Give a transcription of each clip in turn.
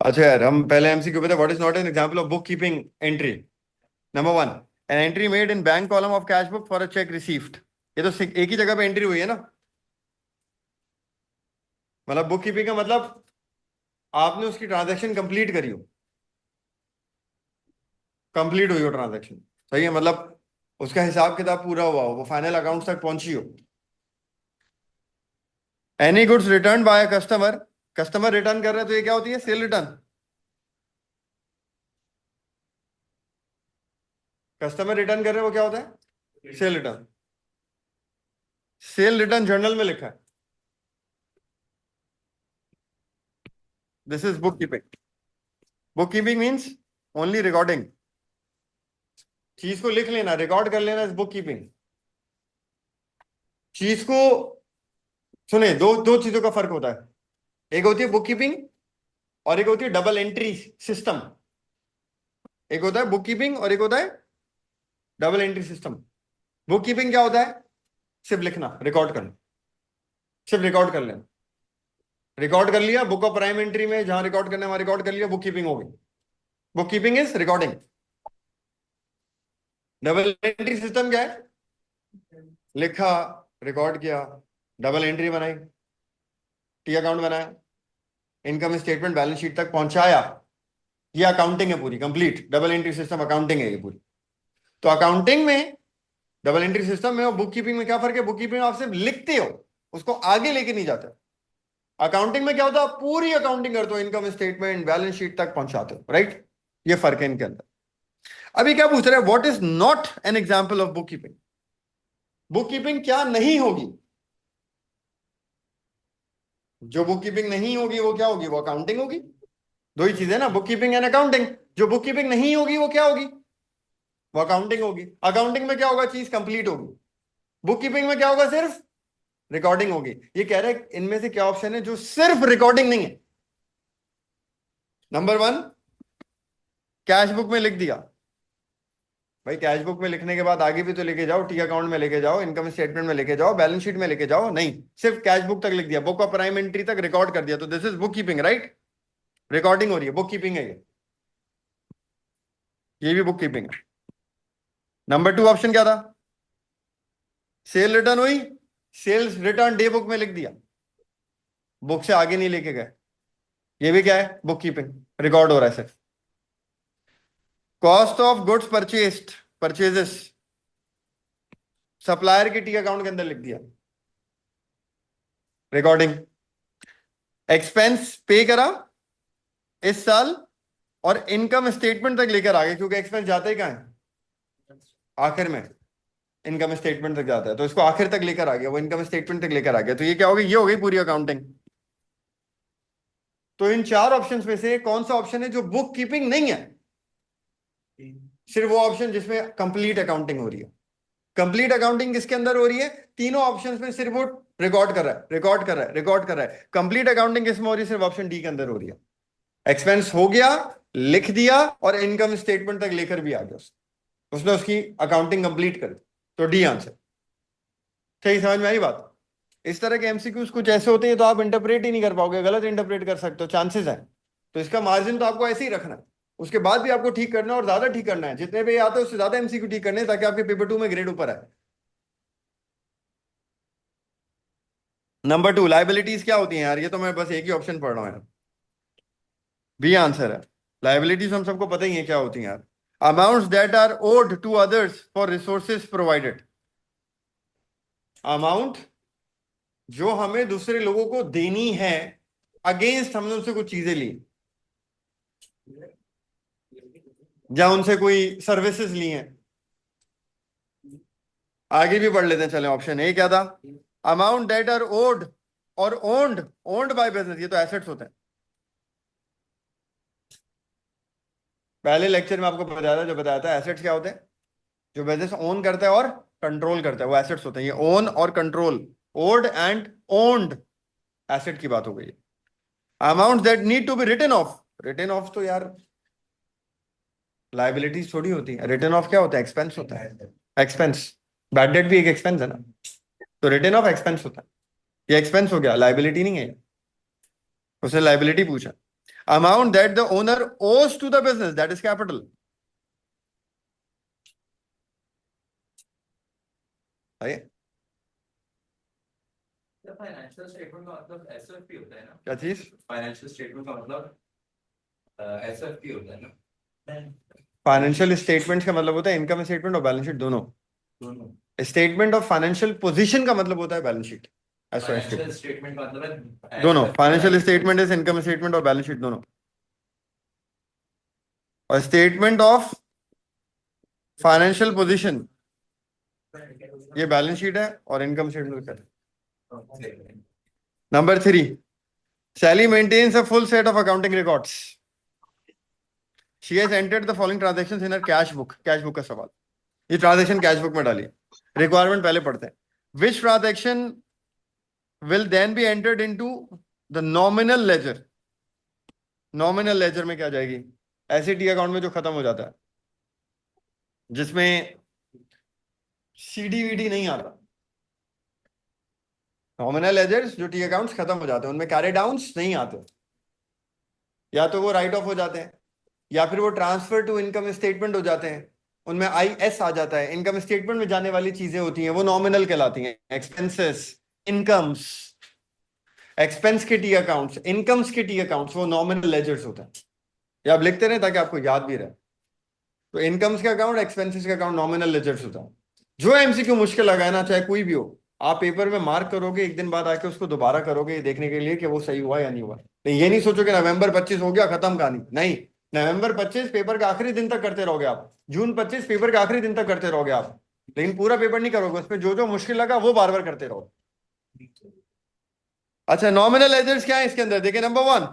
अच्छा यार, हम पहले एमसीक्यू पे थे। What is not an example of book keeping entry? Number one, an entry made in bank column of cash book for a check received. ये तो एक ही जगह पे एंट्री हुई है ना। मतलब बुक कीपिंग का मतलब आपने उसकी ट्रांजैक्शन कंप्लीट करी हो, कंप्लीट हुई हो ट्रांजैक्शन। सही है, मतलब उसका हिसाब किताब पूरा हुआ हो, वो फाइनल अकाउंट तक पहुंची हो। Any goods return by customer, customer return कर रहे हैं तो ये क्या होती है? Cell return. कस्टमर रिटर्न कर रहे हैं वो क्या होता है? Cell return. Cell return journal में लिखा है। This is book keeping. Book keeping means only recording. चीज को लिख लेना, रिकॉर्ड कर लेना इज बुक कीपिंग। चीज को सुने, दो दो चीजों का फर्क होता है। एक होती है बुक कीपिंग और एक होती है डबल एंट्री सिस्टम। एक होता है बुक कीपिंग और एक होता है double entry system. Book keeping क्या होता है? सिर्फ लिखना, रिकॉर्ड करना, सिर्फ रिकॉर्ड कर लेना। रिकॉर्ड कर लिया बुक ऑफ प्राइम एंट्री में, जहां रिकॉर्ड करना है वहां रिकॉर्ड कर लिया, बुक कीपिंग हो गई। Book keeping is recording. Double entry system क्या है? लिखा, रिकॉर्ड किया, डबल एंट्री बनाई, टी अकाउंट बनाया, इनकम स्टेटमेंट बैलेंस शीट तक पहुंचाया। ये अकाउंटिंग है पूरी complete. Double entry system accounting है ये पूरी। तो अकाउंटिंग में, डबल एंट्री सिस्टम में और बुक कीपिंग में क्या फर्क है? बुक कीपिंग में आप सिर्फ लिखते हो, उसको आगे लेके नहीं जाते। अकाउंटिंग में क्या होता है? आप पूरी अकाउंटिंग करते हो, इनकम स्टेटमेंट बैलेंस शीट तक पहुंचाते हो। राइट, ये फर्क है इनके अंदर। अभी क्या पूछ रहे हैं? What is not an example of book keeping? Book keeping क्या नहीं होगी? जो बुक कीपिंग नहीं होगी वो क्या होगी? वो अकाउंटिंग होगी। दो ही चीजें ना, बुक कीपिंग एंड अकाउंटिंग। जो बुक कीपिंग नहीं होगी वो क्या होगी? वो अकाउंटिंग होगी। अकाउंटिंग में क्या होगा? चीज कंप्लीट होगी। बुक कीपिंग में क्या होगा? सिर्फ रिकॉर्डिंग होगी। ये कह रहे हैं इनमें से क्या ऑप्शन है जो सिर्फ रिकॉर्डिंग नहीं है? नंबर वन, कैश बुक में लिख दिया। भाई कैश बुक में लिखने के बाद आगे भी तो लेके जाओ, टी अकाउंट में लेके जाओ, इनकम स्टेटमेंट में लेके जाओ, बैलेंस शीट में लेके जाओ। नहीं, सिर्फ कैश बुक तक लिख दिया, बुक ऑफ प्राइम एंट्री तक रिकॉर्ड कर दिया, तो this is book keeping. Right, recording हो रही है, बुक कीपिंग है ये भी बुक कीपिंग है। नंबर टू ऑप्शन क्या था? सेल रिटर्न हुई, सेल्स रिटर्न डे बुक में लिख दिया, बुक से आगे नहीं लेके गए। ये भी क्या है? बुक कीपिंग, रिकॉर्ड हो रहा है सिर्फ। Cost of goods purchased, purchases, supplier के टी अकाउंट के अंदर लिख दिया, रिकॉर्डिंग। एक्सपेंस पे करा इस साल और इनकम स्टेटमेंट तक लेकर आ गए, क्योंकि एक्सपेंस जाता ही कहां है? आखिर में इनकम स्टेटमेंट तक जाता है, तो इसको आखिर तक लेकर आ गया, वो इनकम स्टेटमेंट तक लेकर आ गया। तो ये क्या हो गई? ये हो गई पूरी अकाउंटिंग। तो इन चार ऑप्शंस में से कौन सा ऑप्शन है जो बुक कीपिंग नहीं है? सिर्फ वो ऑप्शन जिसमें कंप्लीट अकाउंटिंग हो रही है। कंप्लीट अकाउंटिंग किसके अंदर हो रही है? तीनों ऑप्शंस में सिर्फ वो रिकॉर्ड कर रहा है, रिकॉर्ड कर रहा है, रिकॉर्ड कर रहा है। कंप्लीट अकाउंटिंग किसमें हो रही है? सिर्फ ऑप्शन डी के अंदर हो रही है। एक्सपेंस हो गया, लिख दिया और इनकम स्टेटमेंट तक लेकर भी आ गया उसने उसकी अकाउंटिंग कंप्लीट कर दी। तो डी आंसर। सही समझ में आई बात? इस तरह के एमसीक्यूज कुछ ऐसे होते हैं तो आप इंटरप्रेट ही नहीं कर पाओगे, गलत इंटरप्रेट कर सकते हो, चांसेस है। तो इसका मार्जिन तो आपको ऐसे ही रखना है, उसके बाद भी आपको ठीक करना है और ज्यादा ठीक करना है। जितने भी आते हैं उससे ज्यादा एमसीक्यू ठीक करने हैं, ताकि आपके पेपर टू में ग्रेड ऊपर आए। नंबर टू, लाइबिलिटीज क्या होती हैं यार? ये तो मैं बस एक ही ऑप्शन पढ़ रहा हूँ यार, बी आंसर है। लाइबिलिटीज हम सबको पता ही है क्या होती हैं यार। Amounts that are owed to others for resources provided. Amount जो हमें दूसरे लोगों को देनी है, अगेंस्ट हमने उनसे कुछ चीजें ली, या उनसे कोई सर्विसेज ली हैं। आगे भी पढ़ लेते हैं, चलें। ऑप्शन ए क्या था? अमाउंट दैट आर ओड और ओन्ड, ओन्ड बाय बिजनेस, ये तो एसेट्स होते हैं। पहले लेक्चर में आपको बताया था, जो बताया था एसेट्स क्या होते हैं? जो बिजनेस ओन करता है और कंट्रोल करता है वो एसेट्स होते हैं। ये ओन और control, owed and owned, asset की बात हो गई। Amount that need to be written off, written off तो यार लाइबिलिटीज थोड़ी होती है। रिटन ऑफ क्या होता है? एक्सपेंस होता है। एक्सपेंस, बैड डेट भी एक एक्सपेंस है ना, तो रिटन ऑफ एक्सपेंस होता है। ये एक्सपेंस हो गया, लाइबिलिटी नहीं है। उसने लाइबिलिटी पूछा। amount that the owner owes to the business, that is capital. है फाइनेंशियल स्टेटमेंट का मतलब एसएफपी होता है ना? क्या चीज? फाइनेंशियल स्टेटमेंट का मतलब एसएफपी होता है ना? फाइनेंशियल स्टेटमेंट का मतलब होता है इनकम स्टेटमेंट और बैलेंस शीट दोनों। स्टेटमेंट ऑफ फाइनेंशियल पोजीशन का मतलब होता है बैलेंस शीट। फाइनेंशियल स्टेटमेंट का मतलब है दोनों, financial statement is income statement और बैलेंस शीट दोनों। और स्टेटमेंट ऑफ फाइनेंशियल पोजीशन ये बैलेंस शीट है और इनकम स्टेटमेंट है। Number 3, Sally maintains a full set of accounting records. She has entered the following transactions in her cash book. Cash book का सवाल, ये transaction cash book में डालिए। Requirement पहले पढ़ते हैं। Which transaction will then be entered into the nominal ledger? Nominal ledger में क्या जाएगी? ऐसे टी अकाउंट में जो खत्म हो जाता है, जिसमें सीडीवीडी नहीं आता। नॉमिनल लेजर्स जो टी अकाउंट्स खत्म हो जाते हैं उनमें कैरी डाउन्स नहीं आते, या तो वो राइट ऑफ हो जाते हैं या फिर वो ट्रांसफर टू इनकम स्टेटमेंट हो जाते हैं, उनमें आईएस आ जाता है। इनकम स्टेटमेंट में जाने वाली चीजें होती हैं वो नॉमिनल कहलाती हैं। एक्सपेंसेस, इनकम्स, एक्सपेंस के टी अकाउंट्स, इनकम्स के टी अकाउंट्स वो नॉमिनल लेजर्स होते हैं। ये आप लिखते रहे ताकि आपको याद भी रहे। तो इनकम्स का अकाउंट, एक्सपेंसेस का अकाउंट नॉमिनल लेजर्स होता है। जो एमसीक्यू मुश्किल लगाए ना, चाहे कोई भी हो, आप पेपर में मार्क करोगे, एक दिन बाद आके उसको दोबारा करोगे देखने के लिए कि वो सही हुआ या नहीं हुआ। नहीं, ये नहीं सोचोगे नवंबर 25 हो गया खत्म कहानी, नहीं। नवंबर 25 पेपर के आखिरी दिन तक करते रहोगे आप, जून 25 पेपर के आखिरी दिन तक करते रहोगे आप, लेकिन पूरा पेपर नहीं करोगे। उसमें जो जो मुश्किल लगा वो बार बार करते रहो। अच्छा, नॉमिनल लेजर्स क्या है इसके अंदर? देखिए, नंबर 1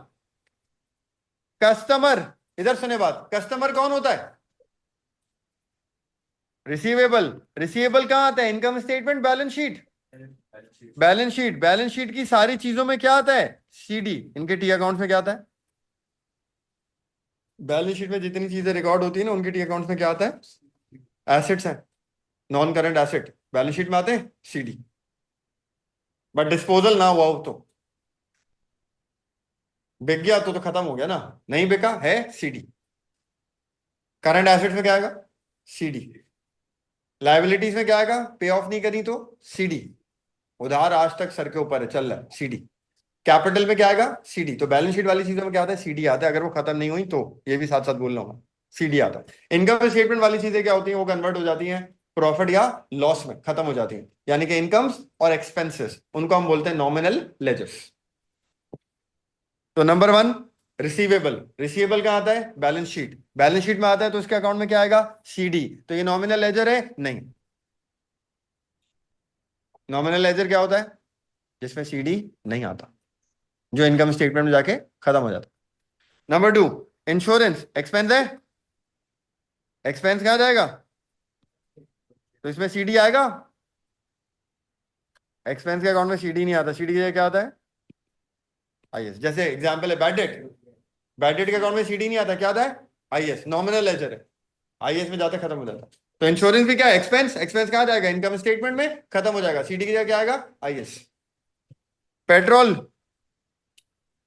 कस्टमर। इधर सुने बात, कस्टमर कौन होता है? रिसीवेबल। रिसीवेबल कहां आता है? Income statement, balance sheet. Balance sheet, balance sheet की सारी चीजों में क्या आता है? सीडी। इनके टी अकाउंट में क्या आता है? बैलेंस शीट में जितनी चीजें रिकॉर्ड होती है ना, उनके टी अकाउंट में क्या आता है? एसेट्स हैं, non current asset balance sheet में आते हैं, सीडी। बट डिस्पोजल ना हुआ हो तो बिक गया तो खत्म हो गया ना, नहीं बिका है, सीडी। करंट एसेट्स में क्या आएगा? सीडी। लाइबिलिटीज में क्या आएगा? पे ऑफ नहीं करी तो सीडी। उधार आज तक सर के ऊपर है, चल रहा है, सीडी। कैपिटल में क्या आएगा? सीडी। तो बैलेंस शीट वाली चीजों में क्या आता है? सीडी आता है। अगर वो खत्म नहीं हुई तो ये भी साथ साथ बोलना होगा, सीडी आता है। इनकम स्टेटमेंट वाली चीजें क्या होती हैं? वो कन्वर्ट हो जाती हैं प्रॉफिट या लॉस में, खत्म हो जाती हैं। यानी कि इनकम्स और एक्सपेंसेस, उनको हम बोलते हैं नॉमिनल लेजर्स। तो नंबर 1 रिसीवेबल। रिसीवेबल कहाँ आता है? Balance sheet. बैलेंस शीट में आता है तो उसके अकाउंट में क्या आएगा? सीडी। तो ये नॉमिनल लेजर है? नहीं। नॉमिनल लेजर क्या होता है? जिसमें सीडी नहीं आता, जो इनकम स्टेटमेंट में जाके खत्म हो जाता। Number 2 insurance. एक्सपेंस है, एक्सपेंस कहाँ जाएगा? तो इसमें सीडी आएगा। एक्सपेंस के अकाउंट में सीडी नहीं आता, सीडी क्या आता है? आईएस। जैसे एग्जांपल है बैड डेट। बैड डेट के अकाउंट में सीडी नहीं आता, क्या आता है? आईएस। नॉमिनल लेजर है, आईएस में जाते खत्म हो जाता है। तो इंश्योरेंस भी क्या है? एक्सपेंस। एक्सपेंस कहाँ जाएगा? इनकम स्टेटमेंट में खत्म हो जाएगा, सीडी की जगह क्या आएगा? आईएस। पेट्रोल,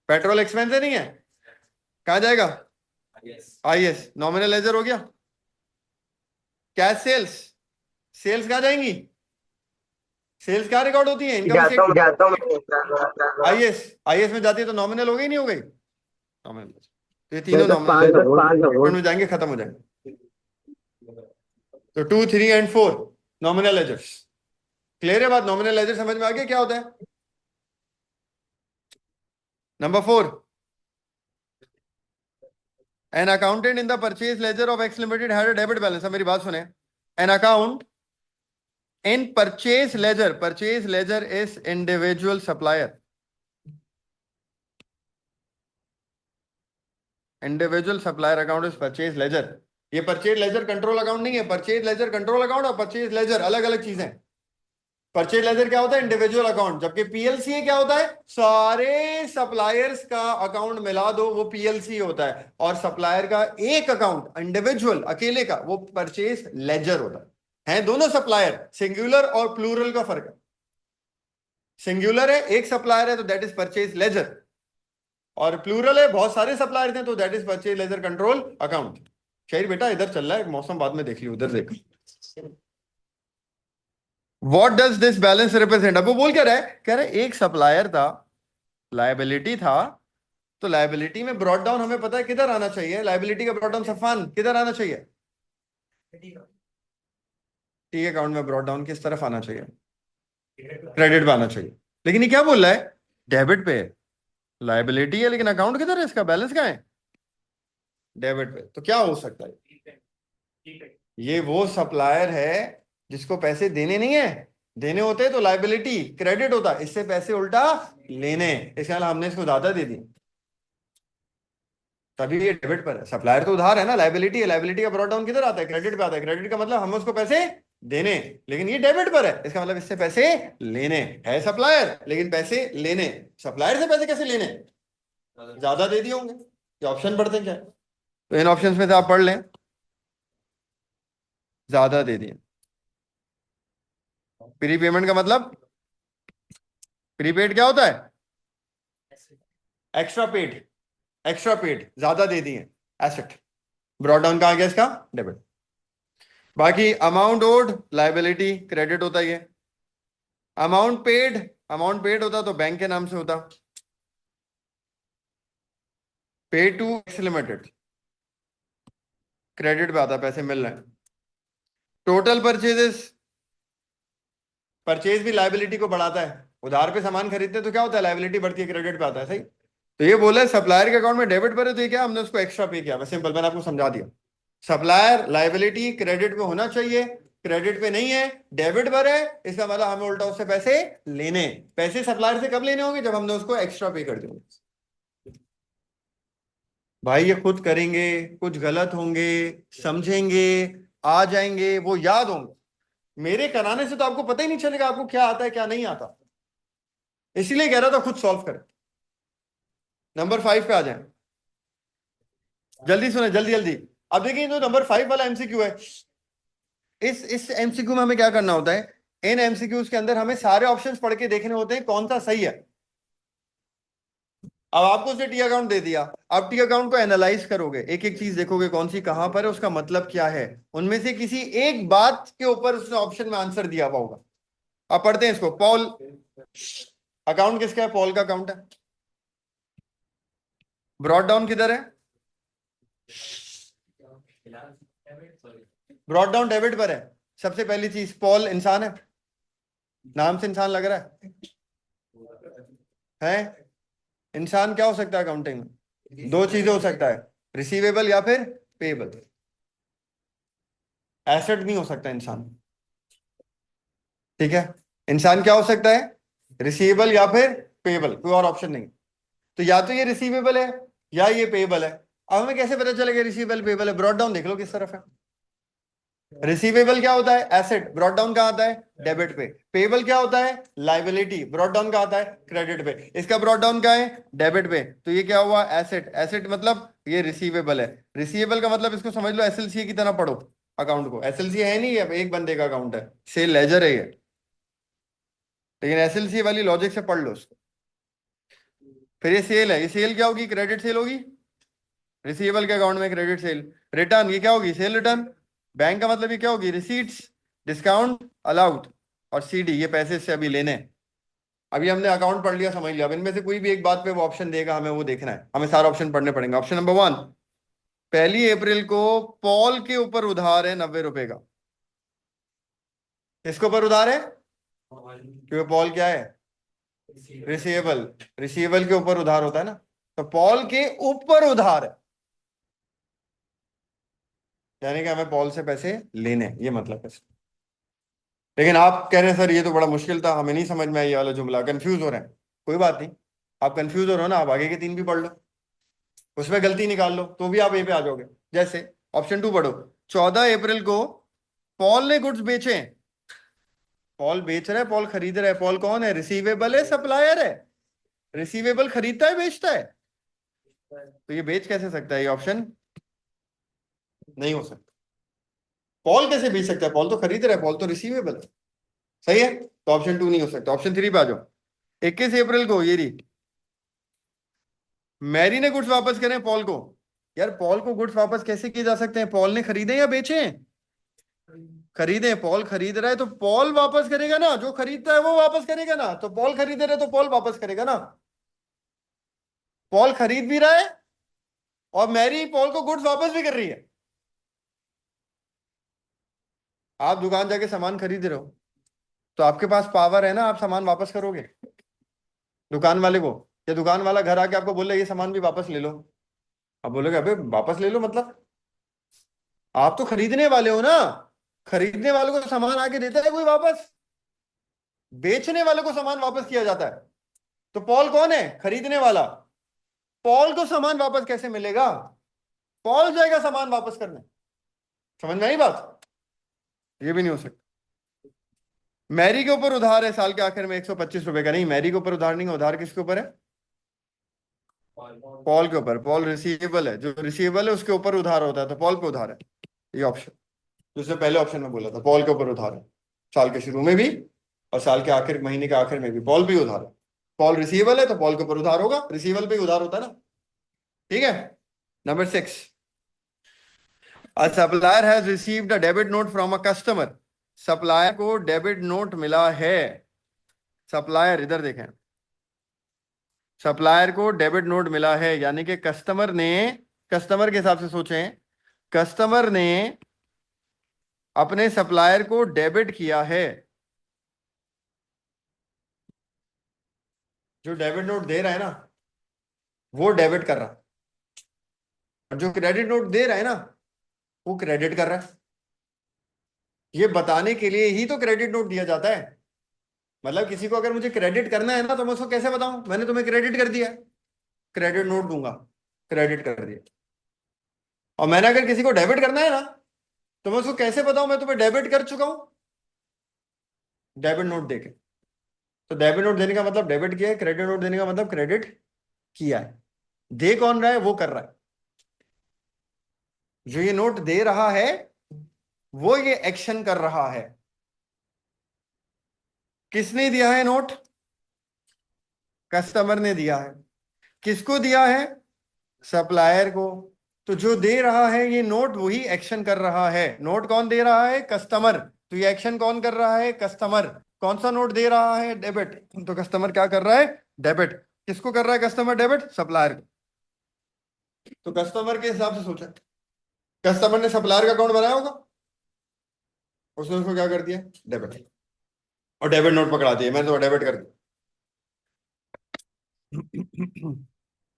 पेट्रोल एक्सपेंस है नहीं है, कहाँ जाएगा? आईएस। नॉमिनल लेजर हो गया। कैश सेल्स, सेल्स कहाँ जाएंगी? सेल्स कहाँ रिकॉर्ड होती है? Income statement. आईएस, आईएस में जाती है तो नॉमिनल हो गई, नहीं हो गई? नॉमिनल। तो ये तीनों नॉमिनल में जाएंगे, खत्म हो जाएंगे। तो 2, 3 एंड 4 नॉमिनल लेजर्स। क्लियर है बात? नॉमिनल लेजर समझ में आ गया क्या होता है? Number 4 an accountant in the purchase laser of x limited had a debit balance. अब मेरी बात सुने, an account in purchase laser, purchase laser is individual supplier. Individual supplier account is purchase laser. ये परचेज लेजर कंट्रोल अकाउंट नहीं है। Purchase ledger control account और purchase laser अलग अलग चीजें। परचेज लेजर क्या होता है? Individual account. जबकि पीएलसी क्या होता है? सारे सप्लायर्स का अकाउंट मिला दो वो पीएलसी होता है, और सप्लायर का एक अकाउंट इंडिविजुअल अकेले का वो परचेज लेजर होता है दोनों सप्लायर। सिंगुलर और प्लूरल का फर्क है। सिंगुलर है, एक सप्लायर है, तो दैट इज परचेज लेजर, और प्लूरल है, बहुत सारे सप्लायर थे, तो that is purchase ledger control account. खैर बेटा इधर चल रहा है मौसम, बाद में देख लियो, उधर देख। What does this balance represent? अब वो बोल क्या रहा है, कह रहा है एक सप्लायर था, लायबिलिटी था, तो लायबिलिटी में ब्रॉट डाउन हमें पता है किधर आना चाहिए, लायबिलिटी का ब्रॉट डाउन सफान किधर आना चाहिए, टी अकाउंट में ब्रॉट डाउन किस तरफ आना चाहिए, क्रेडिट पे आना चाहिए। लेकिन ये क्या बोल रहा है, डेबिट पे है, लायबिलिटी है लेकिन अकाउंट किधर है, इसका बैलेंस कहाँ है, डेबिट पे। तो क्या हो सकता है, ये वो सप्लायर है जिसको पैसे देने नहीं है, देने होते हैं तो लायबिलिटी क्रेडिट होता है, इससे पैसे उल्टा लेने, इसके अलावा हमने इसको ज्यादा दे दी, तभी ये डेबिट पर है। सप्लायर तो उधार है ना, लायबिलिटी है, लायबिलिटी का ब्रॉट डाउन किधर आता है, क्रेडिट पे आता है, क्रेडिट का मतलब हमें उसको पैसे देने, लेकिन ये डेबिट पर है, इसका मतलब इससे पैसे लेने, है सप्लायर लेकिन पैसे लेने। सप्लायर से पैसे कैसे लेने, ज्यादा दे दिए होंगे। ये ऑप्शन पढ़ते हैं क्या, तो इन ऑप्शंस में से आप पढ़ लें, ज्यादा दे दिए। प्री पेमेंट का मतलब, प्रीपेड क्या होता है, एक्स्ट्रा पेड, एक्स्ट्रा पेड, ज्यादा दे दिए, एसेट। ब्रॉट डाउन कहां गया इसका, डेबिट। बाकी अमाउंट ओड लायबिलिटी, क्रेडिट होता है ये। अमाउंट पेड, अमाउंट पेड होता तो बैंक के नाम से होता, पे टू एक्स लिमिटेड, क्रेडिट पे आता, पैसे मिल रहे हैं। टोटल परचेजेस, परचेज भी लायबिलिटी को बढ़ाता है, उधार पे सामान खरीदते हैं तो क्या होता है, लायबिलिटी बढ़ती है, क्रेडिट पे आता है, सही। तो ये बोला है सप्लायर के अकाउंट में डेबिट पर है, तो ये क्या, हमने उसको एक्स्ट्रा पे किया, बस सिंपल, मैंने आपको समझा दिया। सप्लायर लायबिलिटी क्रेडिट पे होना चाहिए, क्रेडिट पे नहीं है, डेबिट पर है, इसका मतलब हमें उल्टा उससे पैसे लेने। पैसे सप्लायर से कब लेने होंगे, जब हमने उसको एक्स्ट्रा पे कर दिया। भाई ये खुद करेंगे, कुछ गलत होंगे, समझेंगे, आ जाएंगे, वो याद होंगे। मेरे कराने से तो आपको पता ही नहीं चलेगा आपको क्या आता है क्या नहीं आता, इसीलिए कह रहा था खुद सॉल्व करें। नंबर 5 पे आ जाए, जल्दी सुने, जल्दी जल्दी। अब देखिए जो नंबर 5 वाला एमसीक्यू है, इस एमसीक्यू में हमें क्या करना होता है, इन एमसीक्यूज के अंदर हमें सारे ऑप्शंस पढ़ के देखने होते हैं कौन सा सही है। अब आपको उसने टी अकाउंट दे दिया, आप टी अकाउंट को एनालाइज करोगे, एक एक चीज देखोगे कौन सी कहां पर है, उसका मतलब क्या है, उनमें से किसी एक बात के ऊपर उसने ऑप्शन में आंसर दिया हुआ होगा। आप पढ़ते हैं इसको, पॉल अकाउंट किसका है, पॉल का अकाउंट है। ब्रॉट डाउन किधर है, ब्रॉट डाउन डेबिट पर है। सबसे पहली चीज, पॉल इंसान है, नाम से इंसान लग रहा है? इंसान क्या हो सकता है अकाउंटिंग में, दो चीजें हो सकता है, रिसीवेबल या फिर पेएबल। एसेट नहीं हो सकता इंसान, ठीक है। इंसान क्या हो सकता है, रिसीवेबल या फिर पेएबल, कोई और ऑप्शन नहीं। तो या तो ये रिसीवेबल है या ये पेएबल है। अब हमें कैसे पता चलेगा रिसीवेबल पेएबल है, ब्रॉट डाउन देख लो किस तरफ है। रिसीवेबल क्या होता है, एसेट, ब्रॉट डाउन कहाँ आता है, डेबिट पे। पेएबल क्या होता है, लायबिलिटी, ब्रॉट डाउन कहाँ आता है, क्रेडिट पे। इसका ब्रॉट डाउन कहाँ है, डेबिट पे, तो ये क्या हुआ, एसेट। एसेट मतलब ये रिसीवेबल है, रिसीवेबल का मतलब इसको समझ लो एसएलसी की तरह पढ़ो अकाउंट को। एसएलसी है नहीं, है एक बंदे का अकाउंट है, सेल लेजर है ये, लेकिन एसएलसी वाली लॉजिक से पढ़ लो उसको। फिर ये सेल है, ये सेल क्या होगी, क्रेडिट सेल होगी, रिसीवेबल के अकाउंट में क्रेडिट सेल। रिटर्न ये क्या होगी, सेल रिटर्न। बैंक का मतलब ये क्या होगी, रिसीट्स, डिस्काउंट अलाउड, और सीडी ये पैसे से अभी लेने। अभी हमने अकाउंट पढ़ लिया, समझ लिया, अब इनमें से कोई भी एक बात पे वो ऑप्शन देगा, हमें वो देखना है, हमें सारे ऑप्शन पढ़ने पड़ेंगे। ऑप्शन नंबर 1, 1 अप्रैल को पॉल के ऊपर उधार है 90 रुपए का। किसके ऊपर उधार है, क्योंकि पॉल क्या है, रिसीवेबल, रिसीवेबल के ऊपर उधार होता है ना, तो पॉल के ऊपर उधार है, यानी कि हमें पॉल से पैसे लेने हैं, ये मतलब है। लेकिन आप कह रहे हैं सर ये तो बड़ा मुश्किल था, हमें नहीं समझ में आया ये वाला जुमला, कंफ्यूज हो रहे हैं। कोई बात नहीं, आप कंफ्यूज हो रहे हो ना, आप आगे के 3 भी पढ़ लो, उसमें गलती निकाल लो तो भी आप ए पे आ जाओगे। जैसे ऑप्शन 2 पढ़ो, 14 अप्रैल को पॉल ने गुड्स बेचे। पॉल बेच रहा है, पॉल खरीद रहा है, पॉल कौन है, रिसीवेबल है, सप्लायर है। रिसीवेबल खरीदता है, बेचता है, तो ये बेच कैसे सकता है, ये ऑप्शन नहीं हो सकता। पॉल कैसे बेच सकता है, पॉल तो खरीद रहा है, पॉल तो रिसीवेबल है, सही है, तो ऑप्शन 2 नहीं हो सकता। ऑप्शन 3 पे आ जाओ, 21 अप्रैल को ये रही, मैरी ने गुड्स वापस करें पॉल को। यार पॉल को गुड्स वापस कैसे किए जा सकते हैं? पॉल ने खरीदे या बेचे? खरीदे। पॉल खरीद रहा है तो पॉल वापस करेगा ना, जो खरीदता है वो वापस करेगा ना। तो पॉल खरीद रहा है तो पॉल वापस करेगा ना। पॉल खरीद भी रहा है और मैरी पॉल को गुड्स वापस भी कर रही है। आप दुकान जाके सामान खरीद रहे हो तो आपके पास पावर है ना, आप सामान वापस करोगे दुकान वाले को। या दुकान वाला घर आके आपको बोले ये सामान भी वापस ले लो, आप बोलोगे अबे वापस ले लो मतलब? आप तो खरीदने वाले हो ना। खरीदने वाले को सामान आके देता है कोई वापस, बेचने वाले को सामान वापस किया जाता है। तो पॉल कौन है? खरीदने वाला। पॉल को सामान वापस कैसे मिलेगा? पॉल जाएगा सामान वापस करने। समझ में आई बात? ये भी नहीं हो सकता। मैरी के ऊपर उधार है साल के आखिर में 125 रुपए का। नहीं, मैरी के ऊपर उधार नहीं है। उधार किसके ऊपर है? पॉल के ऊपर। पॉल रिसीवेबल है, जो रिसीवेबल है उसके ऊपर उधार होता है, तो पॉल पे उधार है। ये ऑप्शन जिसने पहले ऑप्शन में बोला था, पॉल के ऊपर उधार है साल के शुरू में भी और साल के आखिर महीने के आखिर में भी। पॉल भी उधार है। पॉल रिसीवेबल है तो पॉल के ऊपर उधार होगा, रिसीवेबल पे ही उधार होता है ना। ठीक है। Number 6, a supplier has received a debit note from a customer. Supplier को डेबिट नोट मिला है। सप्लायर इधर देखें, सप्लायर को डेबिट नोट मिला है यानी कि कस्टमर ने, कस्टमर के हिसाब से सोचें, कस्टमर ने अपने सप्लायर को डेबिट किया है। जो डेबिट नोट दे रहा है ना वो डेबिट कर रहा है, और जो क्रेडिट नोट दे रहा है ना वो क्रेडिट कर रहा है। ये बताने के लिए ही तो क्रेडिट नोट दिया जाता है। मतलब किसी को अगर मुझे क्रेडिट करना है ना तो मैं उसको कैसे बताऊं मैंने तुम्हें क्रेडिट कर दिया, क्रेडिट नोट दूंगा, क्रेडिट कर दिया। और मैंने अगर किसी को डेबिट करना है ना तो मैं उसको कैसे बताऊं मैं तुम्हें डेबिट कर चुका हूं? डेबिट नोट देके। तो डेबिट नोट देने का मतलब डेबिट किया है, क्रेडिट नोट देने का मतलब क्रेडिट किया है। दे कौन रहा है? वो कर रहा है। जो ये नोट दे रहा है वो ये एक्शन कर रहा है। किसने दिया है नोट? कस्टमर ने दिया है। किसको दिया है? सप्लायर को। तो जो दे रहा है ये नोट वही एक्शन कर रहा है। नोट कौन दे रहा है? कस्टमर। तो ये एक्शन कौन कर रहा है? कस्टमर। कौन सा नोट दे रहा है? डेबिट। तो कस्टमर क्या कर रहा है? डेबिट। किसको कर रहा है कस्टमर डेबिट? सप्लायर को। तो कस्टमर के हिसाब से सोचा, कस्टमर ने सप्लायर का अकाउंट बनाया होगा, उसने उसको क्या कर दिया? डेबिट। और डेबिट नोट पकड़ा दिया, मैंने तो डेबिट कर दिया।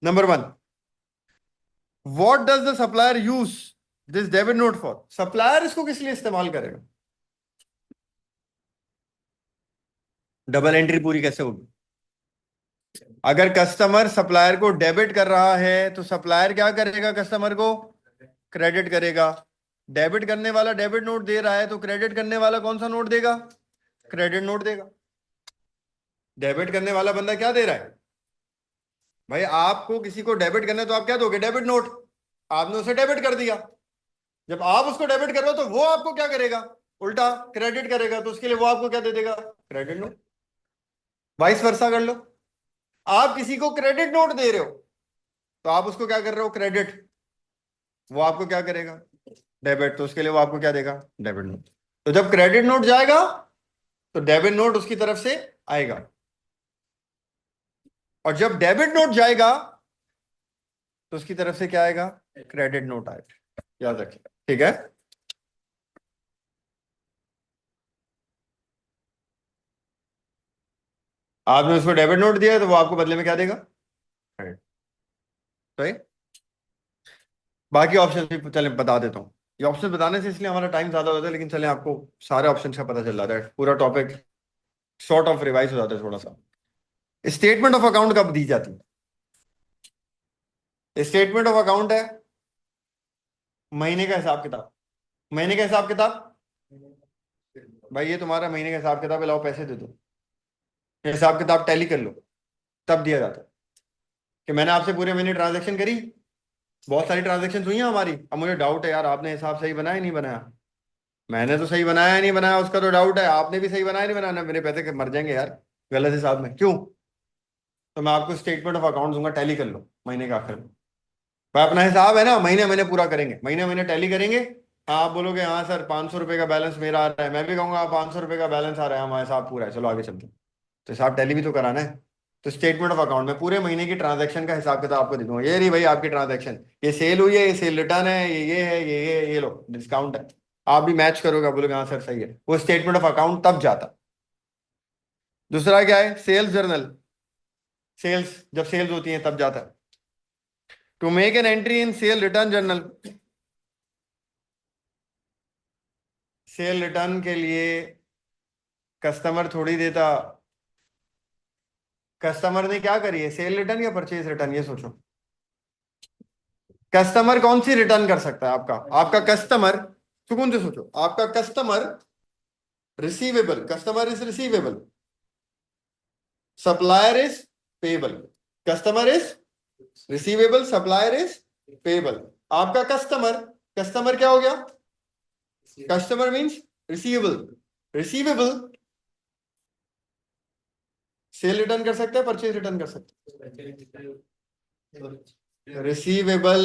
Number 1, what does the supplier use this debit note for? Supplier इसको किस लिए इस्तेमाल करेगा? डबल एंट्री पूरी कैसे होगी? अगर कस्टमर सप्लायर को डेबिट कर रहा है तो सप्लायर क्या करेगा? कस्टमर को क्रेडिट करेगा। डेबिट करने वाला डेबिट नोट दे रहा है तो क्रेडिट करने वाला कौन सा नोट देगा? क्रेडिट नोट देगा। डेबिट करने वाला बंदा क्या दे रहा है? भाई आपको किसी को डेबिट करना है तो आप क्या दोगे? Debit note. आपने उसे डेबिट कर दिया। जब आप उसको डेबिट कर रहे हो तो वो आपको क्या करेगा? उल्टा क्रेडिट करेगा। तो उसके लिए वो आपको क्या दे देगा? Credit note. वाइस वर्सा कर लो। आप किसी को क्रेडिट नोट दे रहे हो तो आप उसको क्या कर रहे हो? क्रेडिट। वो आपको क्या करेगा? डेबिट। तो उसके लिए वो आपको क्या देगा? Debit note. तो जब क्रेडिट नोट जाएगा तो डेबिट नोट उसकी तरफ से आएगा, और जब डेबिट नोट जाएगा तो उसकी तरफ से क्या आएगा? क्रेडिट नोट आएगा। याद रखिए। ठीक है। आपने उसको डेबिट नोट दिया है तो वो आपको बदले में क्या देगा? क्रेडिट। तो ये बाकी ऑप्शन भी चले बता देता हूँ। ये ऑप्शन बताने से इसलिए हमारा टाइम ज्यादा होता है, लेकिन चले आपको सारे ऑप्शन का पता चल जाता है, पूरा टॉपिक शॉर्ट ऑफ रिवाइज हो जाता है थोड़ा सा। स्टेटमेंट ऑफ अकाउंट कब दी जाती है? स्टेटमेंट ऑफ अकाउंट है महीने का हिसाब किताब। महीने का हिसाब किताब, भाई ये तुम्हारा महीने का हिसाब किताब है, लाओ पैसे दे दो, हिसाब किताब टैली कर लो, तब दिया जाता है कि मैंने आपसे पूरे महीने ट्रांजेक्शन करी, बहुत सारी ट्रांजेक्शन हुई हैं हमारी, अब मुझे डाउट है यार आपने हिसाब सही बनाया नहीं बनाया। मैंने तो सही बनाया नहीं बनाया उसका तो डाउट है, आपने भी सही बनाया नहीं बनाया ना, मेरे पैसे के मर जाएंगे यार गलत हिसाब में, क्यों? तो मैं आपको स्टेटमेंट ऑफ अकाउंट दूंगा, टैली कर लो महीने के आखिर में। भाई अपना हिसाब है ना, महीने महीने पूरा करेंगे, महीने महीने टैली करेंगे। हाँ आप बोलोगे हाँ सर 500 रुपये का बैलेंस मेरा आ रहा है, मैं भी कहूंगा 500 रुपये का बैलेंस आ रहा है, हमारा हिसाब पूरा है, चलो आगे चलते हैं। तो हिसाब टैली भी तो कराना है। तो स्टेटमेंट ऑफ अकाउंट में पूरे महीने की ट्रांजैक्शन का हिसाब किताब आपको दे दूंगा, ये रही भाई आपकी ट्रांजैक्शन, ये सेल हुई है, ये सेल रिटर्न है, ये है, ये लो डिस्काउंट है। आप भी मैच करोगे, बोलोगे हाँ सर सही है, वो स्टेटमेंट ऑफ अकाउंट तब जाता। दूसरा क्या है, सेल्स जर्नल, सेल्स जब सेल्स होती है तब जाता है। To make an entry in sale return journal, sale return के लिए कस्टमर थोड़ी देता, कस्टमर ने क्या करी है, सेल रिटर्न या परचेज रिटर्न, ये सोचो। कस्टमर कौन सी रिटर्न कर सकता है, आपका आपका कस्टमर, सुकून से सोचो, आपका customer receivable, customer is receivable, supplier is payable, customer is receivable, supplier is payable. आपका कस्टमर, कस्टमर क्या हो गया, customer means receivable, receivable cell return कर सकता है, परचेज रिटर्न कर सकता है। रिसीवेबल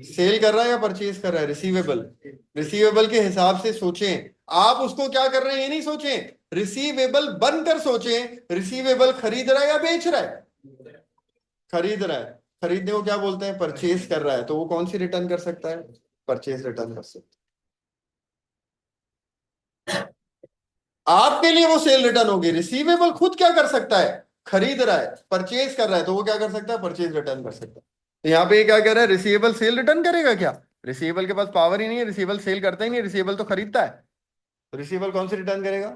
सेल कर रहा है या परचेज कर रहा है, रिसीवेबल, रिसीवेबल के हिसाब से सोचें। आप उसको क्या कर रहे हैं ये नहीं सोचें, रिसीवेबल बनकर सोचें, रिसीवेबल खरीद रहा है या बेच रहा है, खरीद रहा है, खरीदने को क्या बोलते हैं, परचेज कर रहा है, तो वो कौन सी रिटर्न कर सकता है, परचेज रिटर्न कर सकता है। आपके लिए वो सेल रिटर्न होगी, रिसीवेबल खुद क्या कर सकता है, खरीद रहा है, परचेज कर रहा है, तो वो क्या कर सकता है, परचेज रिटर्न कर सकता है। तो यहाँ पे क्या कह रहा है, रिसीवेबल सेल रिटर्न करेगा क्या, रिसीवेबल के पास पावर ही नहीं है, रिसीवेबल सेल करता ही नहीं, रिसीवेबल तो खरीदता है, तो रिसीवेबल कौन सी रिटर्न करेगा,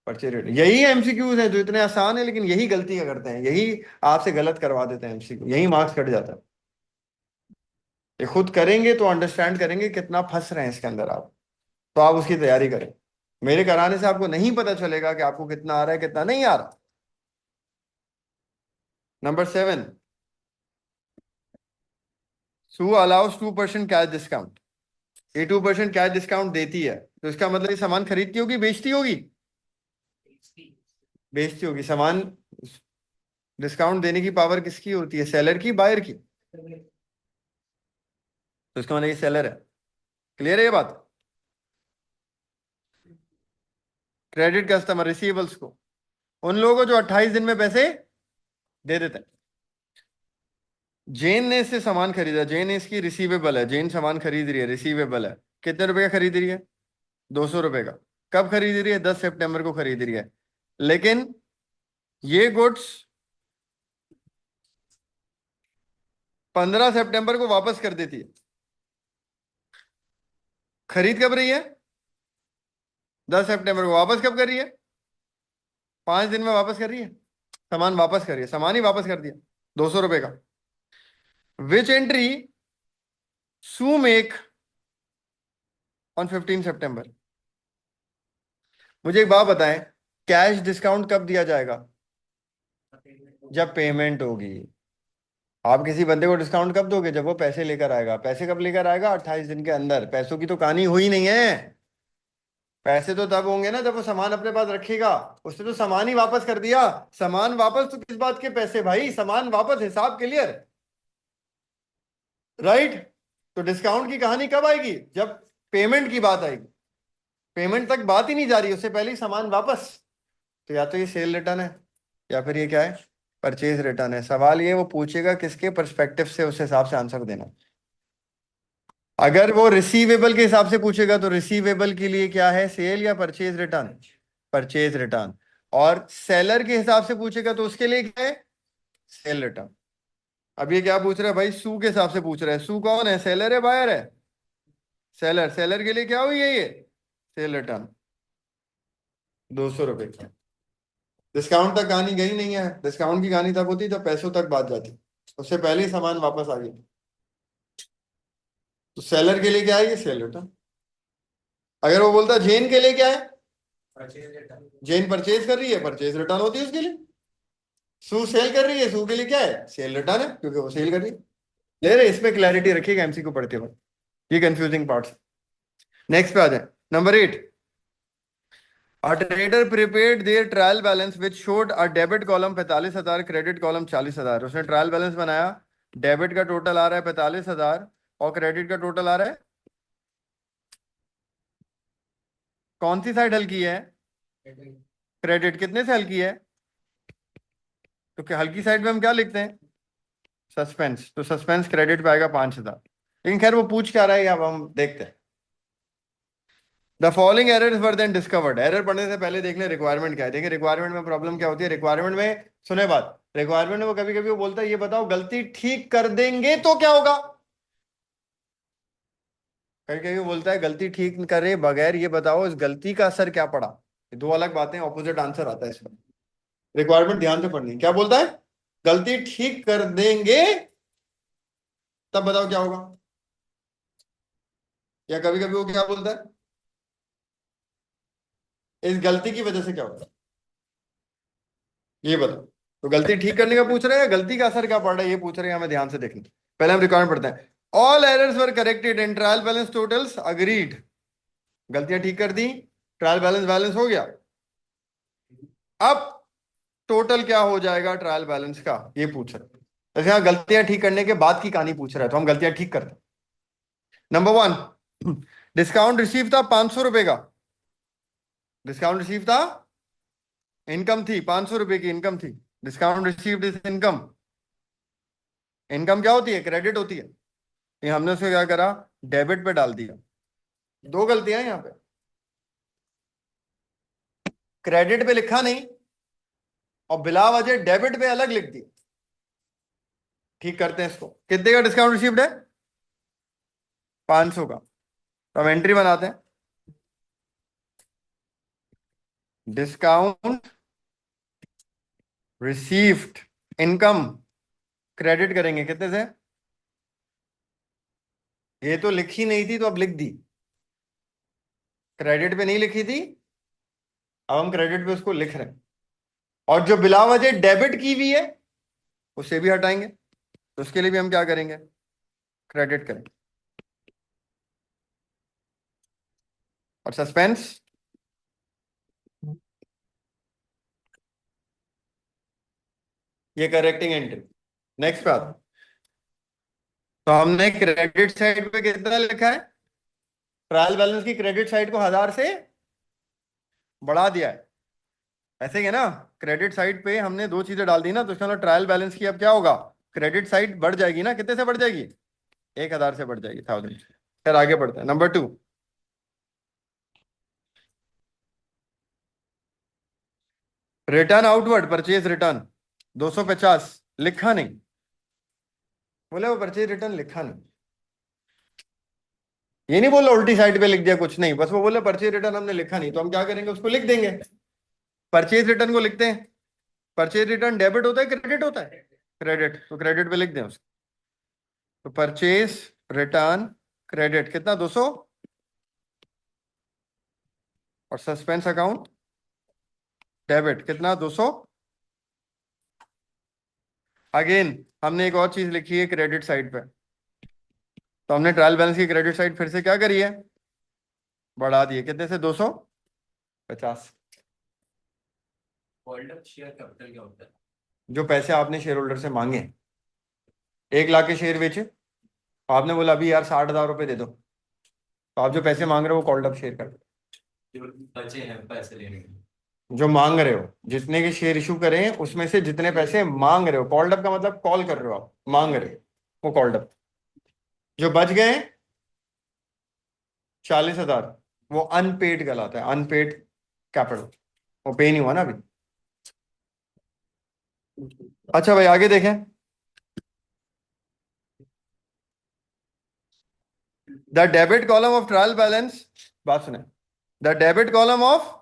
परचेज रिटर्न। यही एमसीक्यूज है जो इतने आसान है, लेकिन यही गलती करते हैं, यही आपसे गलत करवा देते हैं एमसीक्यू, यही मार्क्स कट जाता है। ये खुद करेंगे तो अंडरस्टैंड करेंगे कितना फंस रहे हैं इसके अंदर आप, तो आप उसकी तैयारी करें। मेरे कराने से आपको नहीं पता चलेगा कि आपको कितना आ रहा है कितना नहीं आ रहा। नंबर 7, सू अलाउस 2% कैश डिस्काउंट, ये 2% कैश डिस्काउंट देती है, तो इसका मतलब ये सामान खरीदती होगी बेचती होगी, बेचती होगी। सामान डिस्काउंट देने की पावर किसकी होती है, सेलर की, बायर की, तो इसका मतलब ये सेलर है। क्लियर है ये बात। क्रेडिट कस्टमर रिसीवेबल्स को, उन लोगों को जो 28 दिन में पैसे दे देते हैं। जेन ने इससे सामान खरीदा, जेन इसकी रिसीवेबल है, जेन सामान खरीद रही है, रिसीवेबल है, कितने रुपए का खरीद रही है, 200 रुपए का। कब खरीद रही है, 10 सितंबर को खरीद रही है, लेकिन ये गुड्स 15 सितंबर को वापस कर देती है। खरीद कब रही है, 10 सितंबर को, वापस कब कर रही है, 5 दिन में वापस कर रही है, सामान वापस कर रही है, सामान ही वापस कर दिया 200 रुपए का। विच एंट्री सू मेक ऑन 15 सितंबर। मुझे एक बात बताएं, कैश डिस्काउंट कब दिया जाएगा, जब पेमेंट होगी। आप किसी बंदे को डिस्काउंट कब दोगे, जब वो पैसे लेकर आएगा। पैसे कब लेकर आएगा, 28 दिन के अंदर। पैसों की तो कहानी हुई नहीं है, पैसे तो तब होंगे ना जब वो सामान अपने पास रखेगा। उसने तो सामान ही वापस कर दिया, सामान वापस तो किस बात के पैसे भाई, सामान वापस, हिसाब क्लियर, राइट। तो डिस्काउंट की कहानी कब आएगी, जब पेमेंट की बात आएगी। पेमेंट तक बात ही नहीं जा रही, उससे पहले ही सामान वापस। तो या तो ये सेल रिटर्न है या फिर ये क्या है, परचेज रिटर्न है। सवाल ये वो पूछेगा किसके पर्सपेक्टिव से, उस हिसाब से आंसर देना। अगर वो रिसीवेबल के हिसाब से पूछेगा तो रिसीवेबल के लिए क्या है, सेल या परचेज रिटर्न, परचेज रिटर्न। और सेलर के हिसाब से पूछेगा तो उसके लिए क्या है, सेल रिटर्न। अब ये क्या पूछ रहा है भाई, सू के हिसाब से पूछ रहा है, सू कौन है, सेलर है बायर है, सेलर, सेलर के लिए क्या हुई है ये, सेल रिटर्न 200 रुपए की। डिस्काउंट तक कहानी गई नहीं है, डिस्काउंट की कहानी तब होती जब पैसों तक बात जाती, उससे पहले ही सामान वापस आ गया। तो सेलर के लिए क्या है, ये सेल रिटर्न। अगर वो बोलता जेन के लिए क्या है, जेन परचेज कर रही है, परचेज रिटर्न होती है उसके लिए। सू सेल कर रही है, सू के लिए क्या है, सेल रिटर्न है, क्योंकि वो सेल कर रही है। ले रहे, इसमें क्लैरिटी रखिएगा एमसीक्यू पढ़ते वक्त, ये कंफ्यूजिंग पार्ट्स। नेक्स्ट पे आ जाए, number 8, A trader prepared their trial balance which showed a debit column 45,000, credit column 40,000। उसने ट्रायल बैलेंस बनाया, डेबिट का टोटल आ रहा है 45,000 और क्रेडिट का टोटल आ रहा है, कौन सी साइड हल की है? क्रेडिट। कितने से हल की है? तो क्या हल्की साइड में हम क्या लिखते हैं? सस्पेंस। तो सस्पेंस क्रेडिट पे आएगा 5,000। लेकिन खैर वो पूछ क्या रहा है, अब हम देखते हैं। The following errors were then discovered. Error पढ़ने से पहले देख लें रिक्वायरमेंट क्या है। देखिए रिक्वायरमेंट में प्रॉब्लम क्या होती है। रिक्वायरमेंट में सुने बात, रिक्वायरमेंट में वो कभी कभी वो बोलता है ये बताओ गलती ठीक कर देंगे तो क्या होगा। कभी कभी वो बोलता है गलती ठीक करे बगैर ये बताओ इस गलती का असर क्या पड़ा। ये दो अलग बातें, ऑपोजिट आंसर आता है इसमें। रिक्वायरमेंट ध्यान से पढ़नी। क्या बोलता है? गलती ठीक कर देंगे तब बताओ क्या होगा। या कभी कभी वो क्या बोलता है, इस गलती की वजह से क्या होगा, ये बताओ। तो गलती ठीक करने का पूछ रहे हैं, गलती का असर क्या पड़ रहा है ये पूछ रहे हैं, हमें ध्यान से देखना। पहले हम रिक्वायरमेंट पढ़ते हैं। All errors were corrected and trial balance totals agreed. गलतियां ठीक कर दी, ट्रायल बैलेंस बैलेंस हो गया। अब टोटल क्या हो जाएगा ट्रायल बैलेंस का, ये पूछ रहे हैं। जैसे यहाँ गलतियां ठीक करने के बाद की कहानी पूछ रहा है, तो हम गलतियां ठीक करते हैं। नंबर 1, डिस्काउंट रिसीव था 500 रुपए का। डिस्काउंट रिसीव था, इनकम थी 500 रुपए की, इनकम थी। Discount received is income. Income क्या होती है? क्रेडिट होती है। ये हमने उसको क्या करा, डेबिट पे डाल दिया। दो गलतियां हैं यहाँ पे, क्रेडिट पे लिखा नहीं और बिला वजह डेबिट पे अलग लिख दिया। ठीक करते हैं इसको। कितने का डिस्काउंट रिसीव्ड है? 500 का। तो हम एंट्री बनाते हैं, डिस्काउंट रिसीव्ड इनकम क्रेडिट करेंगे कितने से? ये तो लिखी नहीं थी तो अब लिख दी, क्रेडिट पे नहीं लिखी थी, अब हम क्रेडिट पे उसको लिख रहे हैं। और जो बिला वजह डेबिट की हुई है उसे भी हटाएंगे, तो उसके लिए भी हम क्या करेंगे, क्रेडिट करेंगे। और सस्पेंस, ये करेक्टिंग एंट्री। नेक्स्ट बात, तो हमने क्रेडिट साइड पे कितना लिखा है, ट्रायल बैलेंस की क्रेडिट साइड को 1000 से बढ़ा दिया है। ऐसे ही है ना, क्रेडिट साइड पे हमने दो चीजें डाल दी ना, तो इसका मतलब ट्रायल बैलेंस की अब क्या होगा, क्रेडिट साइड बढ़ जाएगी ना। कितने से बढ़ जाएगी? 1000 से बढ़ जाएगी, 1000। फिर आगे बढ़ते हैं। Number 2, return outward purchase return 250 लिखा नहीं। बोले वो परचेज रिटर्न लिखा नहीं, ये नहीं बोला उल्टी साइड पे लिख दिया, कुछ नहीं, बस वो बोले परचेज रिटर्न हमने लिखा नहीं, तो हम क्या करेंगे, उसको लिख देंगे। परचेज रिटर्न को लिखते हैं। परचेज रिटर्न डेबिट होता है क्रेडिट होता है? क्रेडिट, तो क्रेडिट पे लिख दें उसको। तो परचेज रिटर्न क्रेडिट कितना, 200। और सस्पेंस अकाउंट डेबिट कितना, 200। अगेन हमने एक और चीज लिखी है क्रेडिट साइड पे, तो हमने ट्रायल बैलेंस की क्रेडिट साइड फिर से क्या करी है, बढ़ा दिए। कितने से? 250। होल्ड अप शेयर कैपिटल क्या होता है? जो पैसे आपने शेयर होल्डर से मांगे, 1 लाख के शेयर बेचे, आपने बोला अभी यार 60,000 रुपए दे दो, तो आप जो पैसे मांग रहे हो वो कॉल्ड अप शेयर कर दो। जो बचे हैं पैसे लेने के लिए। जो मांग रहे हो, जितने के शेयर इशू करें उसमें से जितने पैसे मांग रहे हो, कॉल्ड अप का मतलब कॉल कर रहे हो, आप मांग रहे हो, वो कॉल्ड अप। जो बच गए 40,000, वो अनपेड कहलाता है, अनपेड कैपिटल, वो पे नहीं हुआ ना अभी। अच्छा भाई आगे देखें। The debit column of trial balance, बात सुने, the debit column of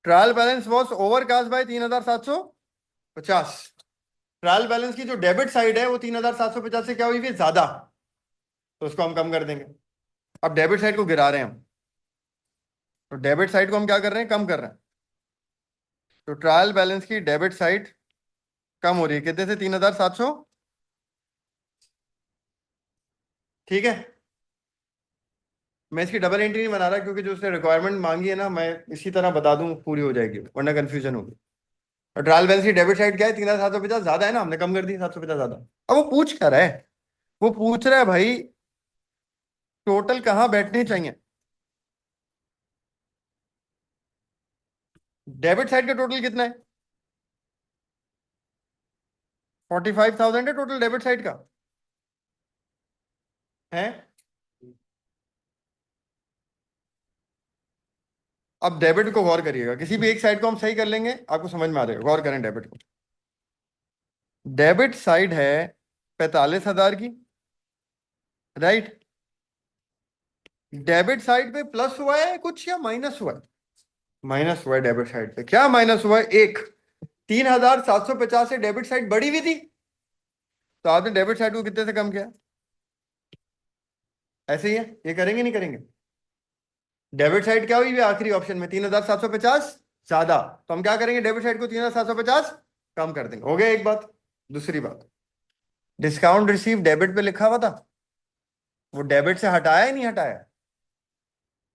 trial balance was overcast bye 3,750। Trial balance की जो डेबिट साइड है वो 3,750 से क्या हुई है, ज्यादा, तो उसको हम कम कर देंगे। अब डेबिट साइड को गिरा रहे हैं हम, तो डेबिट साइड को हम क्या कर रहे हैं, कम कर रहे हैं। तो ट्रायल बैलेंस की डेबिट साइड कम हो रही है, कितने से, 3,700। ठीक है। मैं इसकी डबल एंट्री नहीं बना रहा क्योंकि जो उसने रिक्वायरमेंट मांगी है ना, मैं इसी तरह बता दूं पूरी हो जाएगी, वरना कंफ्यूजन होगी। और ट्रायल बैलेंस की डेबिट साइड क्या है, 3750 ज्यादा है ना, हमने कम कर दी 750 ज्यादा। अब वो पूछ क्या रहा है, वो पूछ रहा है भाई टोटल कहाँ बैठने चाहिए। डेबिट साइड का टोटल कितना है, 45,000 है टोटल डेबिट साइड का है। अब डेबिट को गौर करिएगा, किसी भी एक साइड को हम सही कर लेंगे आपको समझ में आ जाएगा, गौर करें डेबिट को। डेबिट साइड है 45,000 की, राइट। डेबिट साइड पे प्लस हुआ है कुछ या माइनस हुआ है, माइनस हुआ है डेबिट साइड पे। क्या माइनस हुआ है, एक 3,750 से डेबिट साइड बढ़ी हुई थी, तो आपने डेबिट साइड को कितने से कम किया, ऐसे ही है, ये करेंगे नहीं करेंगे। डेबिट साइड क्या हुई आखिरी ऑप्शन में 3,750 ज्यादा, तो हम क्या करेंगे, डेबिट साइड को 3,750 कम कर देंगे, हो गया एक बात। दूसरी बात, डिस्काउंट रिसीव डेबिट पे लिखा हुआ था, वो डेबिट से हटाया ही नहीं हटाया।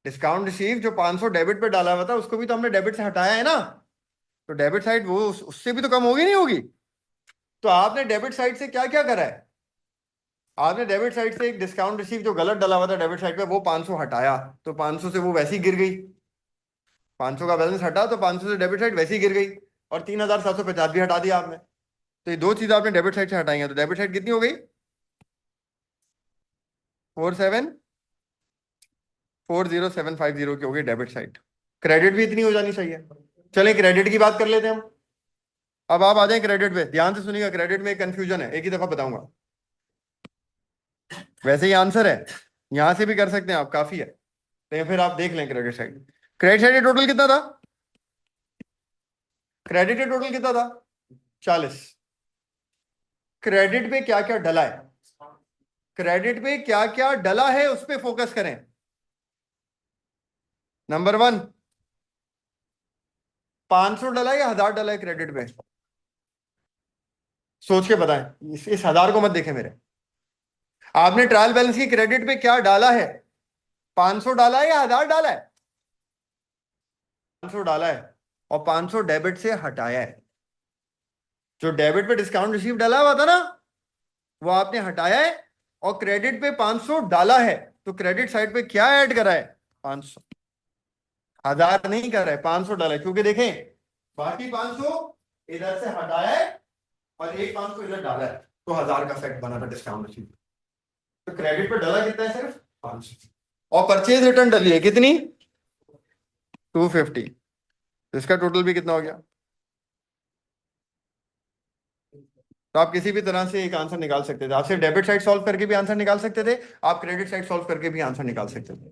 डिस्काउंट रिसीव जो 500 डेबिट पे डाला हुआ था उसको भी तो हमने डेबिट से हटाया है ना, तो डेबिट साइड वो उससे भी तो कम होगी नहीं होगी। तो आपने डेबिट साइड से क्या क्या करा है, आपने डेबिट साइड से एक डिस्काउंट रिसीव जो गलत डाला हुआ था डेबिट साइड पे वो 500 हटाया, तो 500 से वो वैसी गिर गई, 500 का बैलेंस हटा तो 500 से डेबिट साइड वैसी गिर गई, और 3,750 भी हटा दिया आपने। तो ये दो चीजें आपने डेबिट साइड से हटाई हैं, तो डेबिट साइड कितनी हो गई, 4740,750 की हो गई डेबिट साइड। क्रेडिट भी इतनी हो जानी चाहिए। चलें क्रेडिट की बात कर लेते हैं हम। अब आप आ जाएं क्रेडिट पे, ध्यान से सुनिएगा, क्रेडिट में एक कंफ्यूजन है, एक ही दफा बताऊंगा। वैसे ही आंसर है, यहां से भी कर सकते हैं आप, काफी है, तो फिर आप देख लें credit side. Credit side total कितना था, क्रेडिट टोटल कितना था, 40। क्रेडिट पे क्या क्या डला है, क्रेडिट पे क्या क्या डला है उस पे फोकस करें। नंबर 1, 500 डला है या 1000 डला है क्रेडिट पे, सोच के बताएं, इस 1000 को मत देखें मेरे। आपने ट्रायल बैलेंस की क्रेडिट पे क्या डाला है, 500 डाला है या 1000 डाला है, 500 डाला है, और 500 डेबिट से हटाया है। जो डेबिट पे डिस्काउंट रिसीव डाला हुआ था ना, वो आपने हटाया है, और क्रेडिट पे 500 डाला है, तो क्रेडिट साइड पे क्या ऐड करा है, 500। 1000 नहीं कर रहा है, 500 डाला है, क्योंकि देखें बाकी 500 इधर से हटाया है और एक 500 इधर डाला है, तो 1000 का सेट बना था डिस्काउंट रिसीव। तो क्रेडिट पे डाला कितना है, सिर्फ 500, और परचेज रिटर्न डली है कितनी, 250। तो इसका टोटल भी कितना हो गया। तो आप किसी भी तरह से एक आंसर निकाल सकते थे, आप सिर्फ डेबिट साइड सॉल्व करके भी आंसर निकाल सकते थे, आप क्रेडिट साइड सॉल्व करके भी आंसर निकाल सकते थे।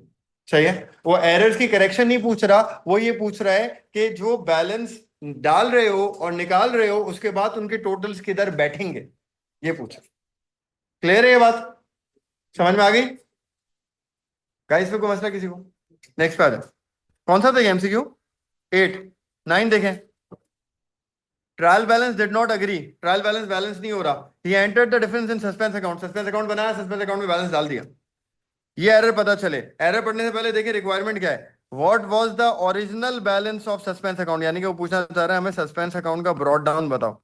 सही है, वो एरर्स की करेक्शन नहीं पूछ रहा, वो ये पूछ रहा है कि जो बैलेंस डाल रहे हो और निकाल रहे हो उसके बाद उनके टोटल्स किधर बैठेंगे, ये पूछ। क्लियर है ये बात, समझ में आ गई गाइस, में कोई मसला किसी को। नेक्स्ट पे आ जाओ, कौन सा था एमसीक्यू, 8, 9 देखें। Trial balance did not agree, trial balance balance नहीं हो रहा, he entered the difference in suspense account, suspense account बनाया, सस्पेंस अकाउंट में बैलेंस डाल दिया। ये एरर पता चले, एरर पढ़ने से पहले देखिए रिक्वायरमेंट क्या है, what was the original balance of suspense account, यानी कि वो पूछना चाह रहा है हमें सस्पेंस अकाउंट का ब्रॉड डाउन बताओ,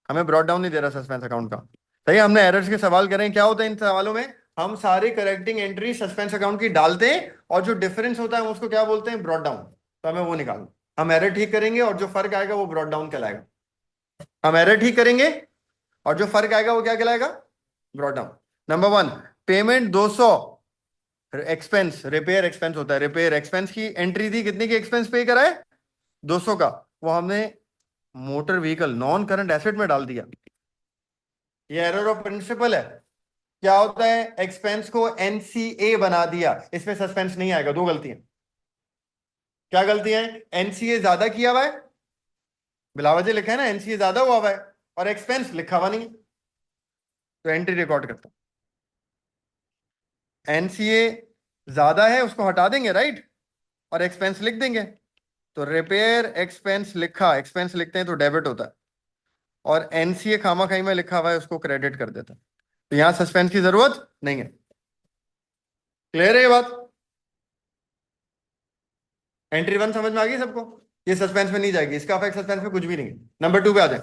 हमें ब्रॉड डाउन नहीं दे रहा सस्पेंस अकाउंट का। सही, हमने एरर्स के सवाल करें, क्या होता है इन सवालों में, हम सारे करेक्टिंग एंट्री सस्पेंस अकाउंट की डालते हैं, और जो डिफरेंस होता है हम उसको क्या बोलते हैं, ब्रॉड डाउन, तो हमें वो निकालना। हम एरर ठीक करेंगे और जो फर्क आएगा वो ब्रॉड डाउन कहलाएगा। हम एरर ठीक करेंगे और जो फर्क आएगा वो क्या कहलाएगा, brought down. Number 1, payment 200, expense repair expense होता है, रिपेयर एक्सपेंस की एंट्री थी, कितने की एक्सपेंस पे करा है, 200 का, वो हमने motor vehicle non current asset में डाल दिया। ये एरर ऑफ प्रिंसिपल है। क्या होता है, एक्सपेंस को एनसीए बना दिया, इसमें सस्पेंस नहीं आएगा, दो गलतियां। क्या गलतियां हैं, एनसीए ज्यादा किया हुआ है, बिलावजे लिखा है ना, एनसीए ज्यादा हुआ है, और एक्सपेंस लिखा हुआ नहीं है, तो एंट्री रिकॉर्ड करता, एनसीए ज्यादा है उसको हटा देंगे, राइट, और एक्सपेंस लिख देंगे, तो रिपेयर एक्सपेंस लिखा, एक्सपेंस लिखते हैं तो डेबिट होता है, और एनसीए खामा खाई में लिखा हुआ है उसको क्रेडिट कर देता है, तो यहां सस्पेंस की जरूरत नहीं है। क्लियर है ये बात? एंट्री 1 समझ में आ गई सबको? ये सस्पेंस में नहीं जाएगी, इसका इफेक्ट सस्पेंस में कुछ भी नहीं है। नंबर 2 पे आ जाए।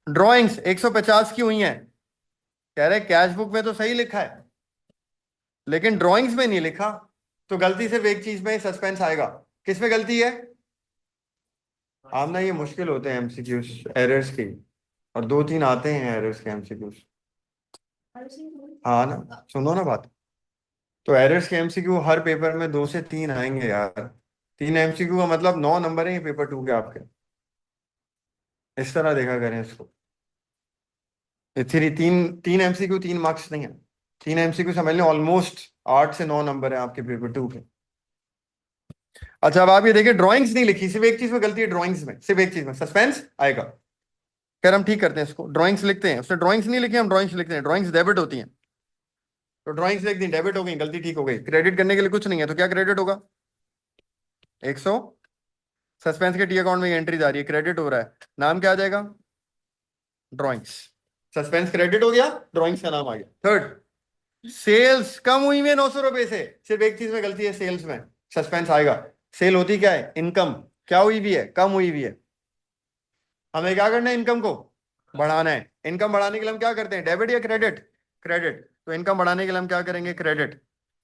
ड्रॉइंग्स 150 की हुई हैं, कह रहे कैश बुक में तो सही लिखा है लेकिन ड्रॉइंग्स में नहीं लिखा, तो गलती सिर्फ एक चीज में सस्पेंस आएगा। किस में गलती है? आप ना, ये मुश्किल होते हैं एमसीक्यूज एरर्स की, और 2-3 आते हैं एरर्स के एमसीक्यूज। हाँ ना, सुनो ना बात। तो एरर्स के एमसीक्यू हर पेपर में 2 से 3 आएंगे यार। 3 एमसीक्यू का मतलब 9 नंबर है ये पेपर 2 के आपके। इस तरह देखा करें इसको। ये थ्री तीन तीन एमसीक्यू 3 मार्क्स नहीं है। 3 एमसीक्यू समझ लें ऑलमोस्ट 8 से 9 नंबर है आपके पेपर 2 के। अच्छा, अब आप ये देखिए, ड्राइंग्स नहीं लिखी, सिर्फ एक चीज में गलती है, ड्राइंग्स में सिर्फ एक चीज में सस्पेंस आएगा। खैर हम ठीक करते हैं इसको, ड्राइंग्स लिखते हैं। उसने ड्राइंग्स नहीं लिखी, हम ड्राइंग्स लिखते हैं। ड्राइंग्स डेबिट होती हैं, तो ड्राइंग्स लिख दी, डेबिट हो गई, गलती ठीक हो गई। क्रेडिट करने के लिए कुछ नहीं है, तो क्या क्रेडिट होगा? 100। सस्पेंस के टी अकाउंट में एंट्री जा रही है, क्रेडिट हो रहा है, नाम क्या आ जाएगा? ड्राइंग्स। सस्पेंस क्रेडिट हो गया, ड्राइंग्स का नाम आ गया। थर्ड, सेल्स कम हुई है 900 रुपए से, सिर्फ एक चीज में गलती है, सेल्स में सस्पेंस आएगा। सेल होती क्या है? इनकम। क्या हुई भी है? कम हुई भी है। हमें क्या करना है? इनकम को बढ़ाना है। इनकम बढ़ाने के लिए हम क्या करते हैं? डेबिट या क्रेडिट? क्रेडिट। तो इनकम बढ़ाने के लिए हम क्या करेंगे? क्रेडिट।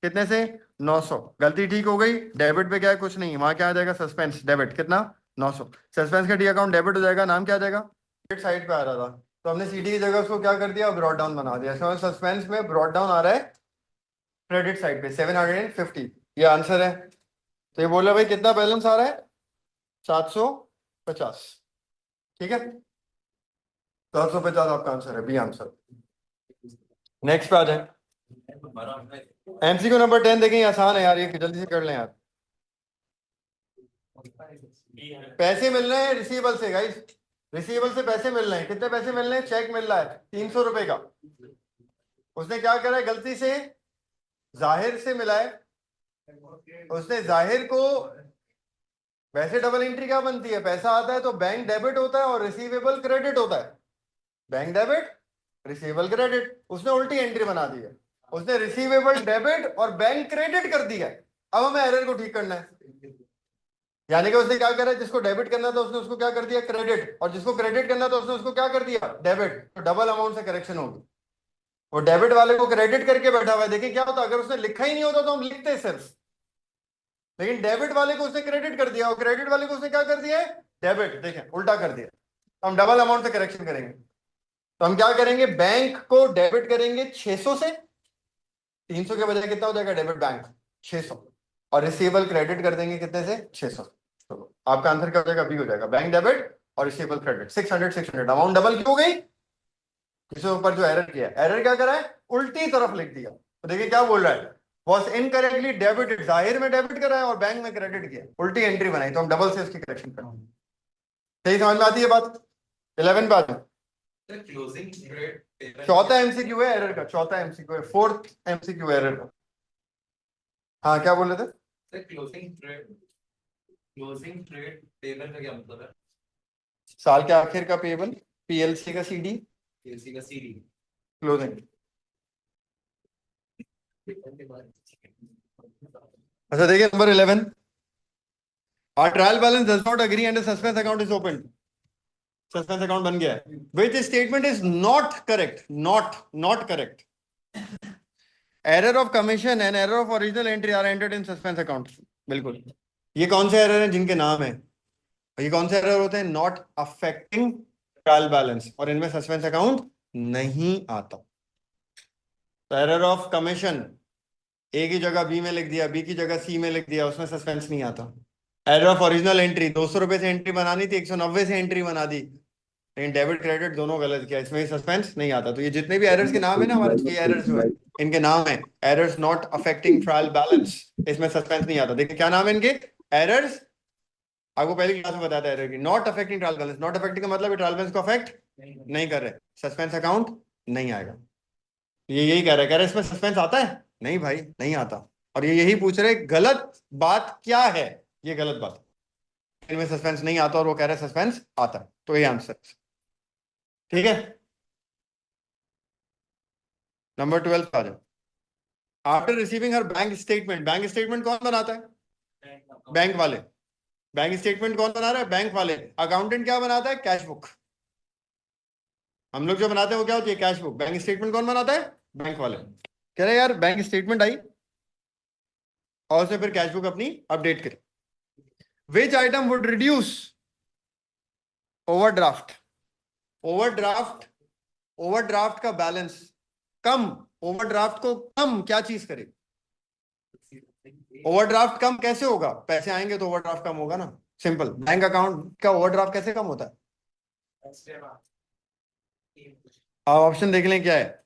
कितने से? 900। गलती ठीक हो गई, डेबिट पे क्या है? कुछ नहीं, वहां क्या आ जाएगा? सस्पेंस। डेबिट कितना? 900। सस्पेंस का डी अकाउंट डेबिट हो जाएगा, नाम क्या आ जाएगा? क्रेडिट साइड पे आ रहा था, तो हमने सीडी की जगह उसको क्या कर दिया? ब्रॉड डाउन बना दिया। सस्पेंस में ब्रॉड डाउन आ रहा है क्रेडिट साइड पे 750, ये आंसर है। तो ये बोला भाई कितना बैलेंस आ रहा है? 750। ठीक है, 750 आपका आंसर है, बी आंसर। नेक्स्ट पे आ जाए। एमसीक्यू नंबर 10 देखें, आसान है यार, ये जल्दी से कर लें यार। पैसे मिल रहे हैं रिसीवेबल से गाइस, रिसीवेबल से पैसे मिल रहे हैं। कितने पैसे मिल रहे हैं? चेक मिल रहा है 300 रुपए का। उसने क्या करा है? गलती से जाहिर से मिला है। उसने जाहिर को, वैसे डबल एंट्री क्या बनती है? पैसा आता है तो बैंक डेबिट होता है और रिसीवेबल क्रेडिट होता है। Bank debit, receivable credit. उसने उल्टी एंट्री बना दी है, उसने रिसीवेबल डेबिट और बैंक क्रेडिट कर दिया है। अब हमें एरर को ठीक करना है। यानी कि उसने क्या करा है? जिसको डेबिट करना था उसने उसको क्या कर दिया? क्रेडिट। और जिसको क्रेडिट करना था उसने उसको क्या कर दिया? डेबिट। तो डबल अमाउंट से करेक्शन होगी। वो डेबिट वाले को क्रेडिट करके बैठा हुआ है। देखिए क्या होता, अगर उसने लिखा ही नहीं होता तो हम लिखते सिर्फ, लेकिन डेबिट वाले को उसने क्रेडिट कर दिया और क्रेडिट वाले को उसने क्या कर दिया है? डेबिट। देखें उल्टा कर दिया। तो हम डबल अमाउंट से करेक्शन करेंगे। तो हम क्या करेंगे? बैंक को डेबिट करेंगे 600 से, 300 के बजाय कितना हो जाएगा? डेबिट बैंक 600, और रिसीवेबल क्रेडिट कर देंगे कितने से? 600। तो आपका आंसर क्या हो जाएगा? बी हो जाएगा, बैंक डेबिट और रिसीवेबल क्रेडिट। 600 अमाउंट डबल क्यों हो गई? इसके ऊपर जो एरर किया, एरर क्या करा है? उल्टी तरफ लिख दिया। तो देखिए क्या बोल रहा है? वॉज इनकरेक्टली डेबिटेड, जाहिर में डेबिट करा है और बैंक में क्रेडिट किया, उल्टी एंट्री बनाई। तो हम डबल से इसकी करेक्शन करेंगे। सही समझ में आती है बात? 11 पे आते हैं। क्लोजिंग ट्रेड चौथा एमसीक्यू है एरर का, चौथा एमसीक्यू है, फोर्थ एमसीक्यू एरर का। हाँ क्या बोल रहे थे? सर, क्लोजिंग ट्रेड टेबल का क्या मतलब है? साल के आखिर का पेबल, पीएलसी का सीडी, पीएलसी का सीडी। क्लोजिंग। अच्छा देखिए number 11, our trial balance does not agree and a suspense account is opened. Suspense account बन गया है, which statement is not correct, not correct. Error of commission and error of original entry are entered in suspense account. बिल्कुल। ये कौन से error हैं जिनके नाम है? ये कौन से एरर होते हैं? नॉट अफेक्टिंग ट्रायल बैलेंस, और इनमें सस्पेंस अकाउंट नहीं आता। तो एरर ऑफ कमीशन ए की जगह बी में लिख दिया, बी की जगह सी में लिख दिया, उसमें सस्पेंस नहीं आता। एरर ऑफ ओरिजिनल एंट्री, 200 रुपए से एंट्री बनानी थी, 190 से एंट्री बना दी, लेकिन डेबिट क्रेडिट दोनों गलत किया, इसमें सस्पेंस नहीं आता। तो ये जितने भी एरर्स के नाम है ना हमारे, ये एरर्स जो है इनके नाम है errors not affecting trial balance, इसमें सस्पेंस नहीं आता। देखिए क्या नाम है इनके? एरर्स, आपको पहली क्लास में बताया था एरर की। Not affecting trial balance, not affecting का मतलब ट्रायल बैलेंस को अफेक्ट नहीं कर रहे, सस्पेंस अकाउंट नहीं आएगा। ये यही कह रहे इसमें सस्पेंस आता है? नहीं भाई नहीं आता। और ये यही पूछ रहे गलत बात क्या है? ये गलत बात, इनमें सस्पेंस नहीं आता और वो कह रहे सस्पेंस आता है, तो ये आंसर। ठीक है, नंबर 12 आ जाओ। आफ्टर रिसीविंग हर बैंक स्टेटमेंट कौन बनाता है? बैंक वाले। बैंक स्टेटमेंट कौन बना रहा है? बैंक वाले। अकाउंटेंट क्या बनाता है? Cash book. हम लोग जो बनाते हैं वो क्या होती है? Cash book. बैंक स्टेटमेंट कौन बनाता है? बैंक वाले। कह रहे यार बैंक स्टेटमेंट आई और से फिर कैश बुक अपनी अपडेट करी। विच item would reduce overdraft? Overdraft, overdraft का बैलेंस कम, ओवरड्राफ्ट को कम क्या चीज करे? ओवरड्राफ्ट कम कैसे होगा? पैसे आएंगे तो ओवरड्राफ्ट कम होगा ना, सिंपल। बैंक अकाउंट का ओवरड्राफ्ट कैसे कम होता है? आप ऑप्शन देख लें क्या है।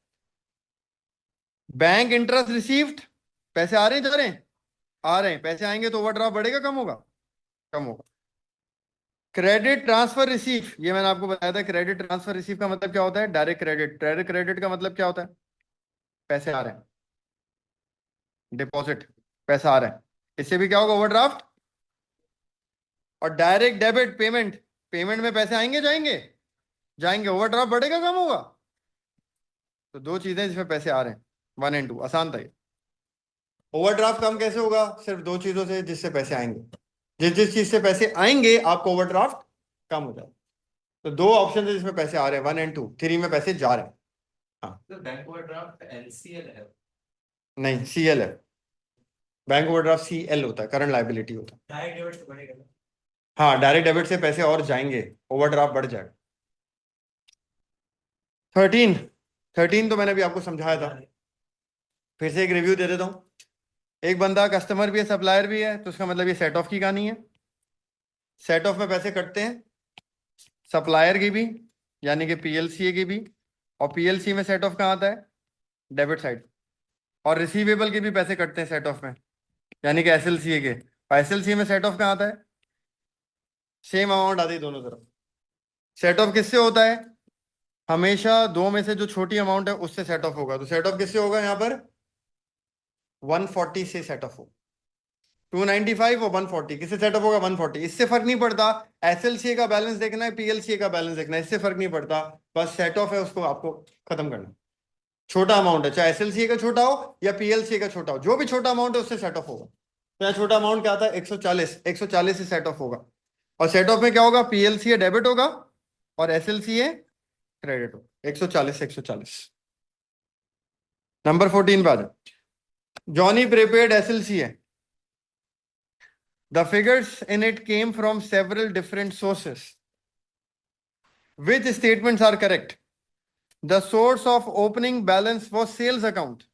बैंक इंटरेस्ट रिसीव्ड, पैसे आ रहे हैं जा रहे हैं? आ रहे हैं। पैसे आएंगे तो ओवरड्राफ्ट बढ़ेगा कम होगा? कम होगा। क्रेडिट ट्रांसफर रिसीव, ये मैंने आपको बताया था। क्रेडिट ट्रांसफर रिसीव का मतलब क्या होता है? Direct credit. डायरेक्ट क्रेडिट का मतलब क्या होता है? पैसे आ रहे हैं, डिपॉजिट, पैसा आ रहा है। इससे भी क्या होगा? ओवरड्राफ्ट। और डायरेक्ट डेबिट पेमेंट, पेमेंट में पैसे आएंगे जाएंगे? जाएंगे। ओवरड्राफ्ट बढ़ेगा कम होगा? तो दो चीजें जिसमें पैसे आ रहे हैं, 1 and 2, आसान था ये। ओवरड्राफ्ट कम कैसे होगा? सिर्फ दो चीजों से जिससे पैसे आएंगे। जिस जिस चीज से पैसे आएंगे आपको ओवरड्राफ्ट कम हो जाए। तो दो ऑप्शन है जिसमें पैसे आ रहे हैं, 1 and 2। 3 में पैसे जा रहे हैं। हाँ, तो बैंक ओवरड्राफ्ट एनसीएल है? नहीं, सीएल है। बैंक ओवरड्राफ्ट सीएल होता है, करंट लायबिलिटी होता है। डायरेक्ट डेबिट से बढ़ेगा। हाँ, डायरेक्ट डेबिट से पैसे और जाएंगे, ओवरड्राफ्ट बढ़ जाएगा। 13, 13 तो मैंने भी आपको समझाया था, फिर से एक रिव्यू दे देता हूँ। एक बंदा कस्टमर भी है, सप्लायर भी है, तो उसका मतलब ये सेट ऑफ की कहानी है। सेट ऑफ में पैसे कटते हैं, सप्लायर की भी यानी कि पीएलसीए की भी, और पीएलसी में सेट ऑफ कहाँ आता है? Debit side. और रिसीवेबल के भी पैसे कटते हैं सेट ऑफ में, यानी कि एसएलसीए के। एसएलसीए में सेट ऑफ कहाँ आता है? सेम अमाउंट आती है दोनों तरफ। सेट ऑफ किससे होता है? हमेशा दो में से जो छोटी अमाउंट है उससे सेट ऑफ होगा। तो सेट ऑफ किससे होगा? यहाँ पर 140 से सेट ऑफ होगा। 295 और 140 किससे सेट ऑफ होगा? 140। इससे फर्क नहीं पड़ता एसएलसीए का बैलेंस देखना है, पीएलसीए का बैलेंस देखना है, इससे फर्क नहीं पड़ता। बस सेट ऑफ है, उसको आपको खत्म करना। छोटा अमाउंट है, चाहे एसएलसीए का छोटा हो या पीएलसीए का छोटा हो, जो भी छोटा अमाउंट है उससे सेट ऑफ होगा। तो यहाँ छोटा अमाउंट क्या आता है? 140। 140 से सेट ऑफ होगा। और सेट ऑफ में क्या होगा? पीएलसीए डेबिट होगा और एसएलसीए क्रेडिट होगा। 140 से 140। नंबर 14 पे आ जाओ। Johnny prepaid SLCA, the figures in it came from several different sources. Which statements are correct? The source of opening balance was sales account.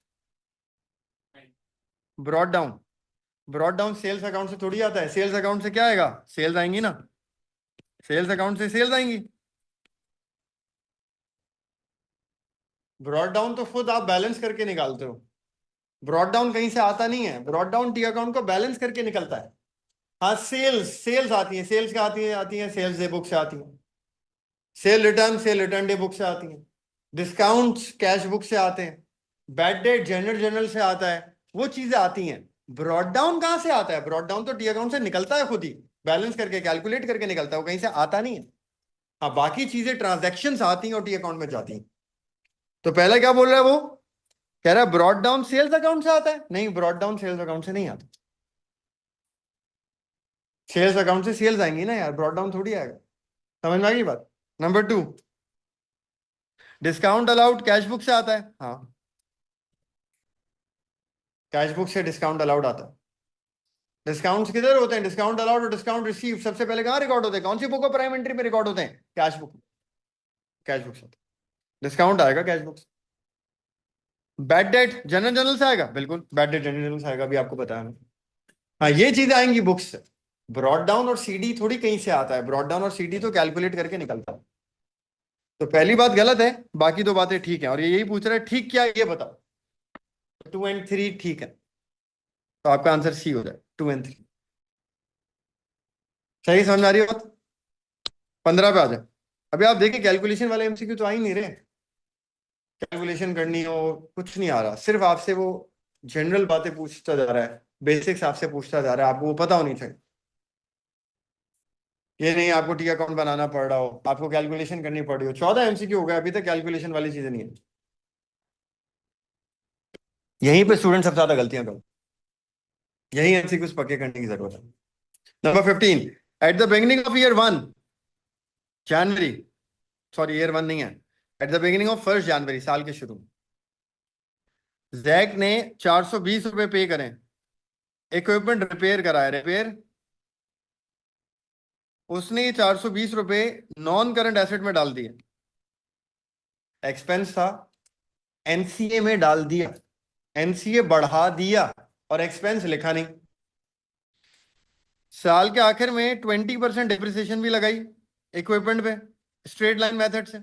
Brought down. Brought down sales account से थोड़ी आता है। Sales account से क्या आएगा? Sales आएंगी ना, sales account से सेल्स आएंगी। ब्रॉड डाउन तो खुद आप बैलेंस करके निकालते हो, ब्रॉड डाउन कहीं से आता नहीं है। ब्रॉड डाउन टी अकाउंट को बैलेंस करके निकलता है। हाँ, सेल्स, सेल्स आती है। सेल्स क्या आती है? आती है सेल्स डे बुक से आती है। सेल रिटर्न डे बुक से आती है। डिस्काउंट कैश बुक से आते हैं। बैड डेट जर्नल से आता है। वो चीजें आती हैं। ब्रॉड डाउन कहां से आता है? ब्रॉड डाउन तो टी अकाउंट से निकलता है, खुद ही बैलेंस करके कैलकुलेट करके निकलता है, वो कहीं से आता नहीं है। हाँ, बाकी चीजें ट्रांजैक्शंस आती हैं और टी अकाउंट में जाती हैं। तो पहला क्या बोल रहा है वो? कह रहा है ब्रॉड डाउन सेल्स अकाउंट से आता है। नहीं, ब्रॉड डाउन सेल्स अकाउंट से नहीं आता। सेल्स अकाउंट से सेल्स आएंगी ना यार, ब्रॉड डाउन थोड़ी आएगा। समझ में आ गई बात? Number 2, discount allowed cash book से आता है। हाँ, कैश बुक से डिस्काउंट अलाउड आता है। डिस्काउंट्स किधर होते हैं? डिस्काउंट अलाउड और डिस्काउंट रिसीव सबसे पहले कहाँ रिकॉर्ड होते हैं? कौन सी बुक ऑफ प्राइम एंट्री में रिकॉर्ड होते हैं? Cash book. कैश बुक से डिस्काउंट आएगा, कैश बुक से। बैड डेट जनरल से आएगा, बिल्कुल बैड डेट जनरल से आएगा, अभी आपको बताया मैंने। हाँ, ये चीजें आएंगी बुक्स से। ब्रॉड डाउन और सीडी थोड़ी कहीं से आता है। ब्रॉड डाउन और सीडी तो कैलकुलेट करके निकलता है। तो पहली बात गलत है, बाकी दो बातें ठीक है। और ये यही पूछ रहा है ठीक क्या, ये बताओ। 2 and 3 ठीक है, तो आपका आंसर सी हो जाए, 2 and 3। सही समझ में आ रही है बात? 15 पे आ जाए। अभी आप देखिए कैलकुलेशन वाले एमसीक्यू तो आ ही नहीं रहे। कैलकुलेशन करनी हो कुछ नहीं आ रहा, सिर्फ आपसे वो जनरल बातें पूछता जा रहा है, बेसिक्स आपसे पूछता जा रहा है, आपको वो पता होनी चाहिए। ये नहीं आपको टी अकाउंट बनाना पड़ रहा हो, आपको कैलकुलेशन करनी पड़ रही हो। 14 एमसीक्यू हो गया, अभी तक कैलकुलेशन वाली चीजें नहीं है। यहीं पे स्टूडेंट सबसे ज्यादा गलतियां करो, यही एमसीक्यूज पक्के करने की जरूरत है। Number 15, at the beginning of year 1 January, sorry year 1 नहीं है, एट द बिगिनिंग ऑफ 1 जनवरी, साल के शुरू में जैक ने 420 रुपए पे करें, इक्विपमेंट रिपेयर कराया, रिपेयर, उसने ये 420 रुपए नॉन करंट एसेट में डाल दिए, एक्सपेंस था, एनसीए में डाल दिया, एनसीए बढ़ा दिया और एक्सपेंस लिखा नहीं। साल के आखिर में 20% डिप्रिसिएशन भी लगाई इक्विपमेंट पे स्ट्रेट लाइन मेथड से।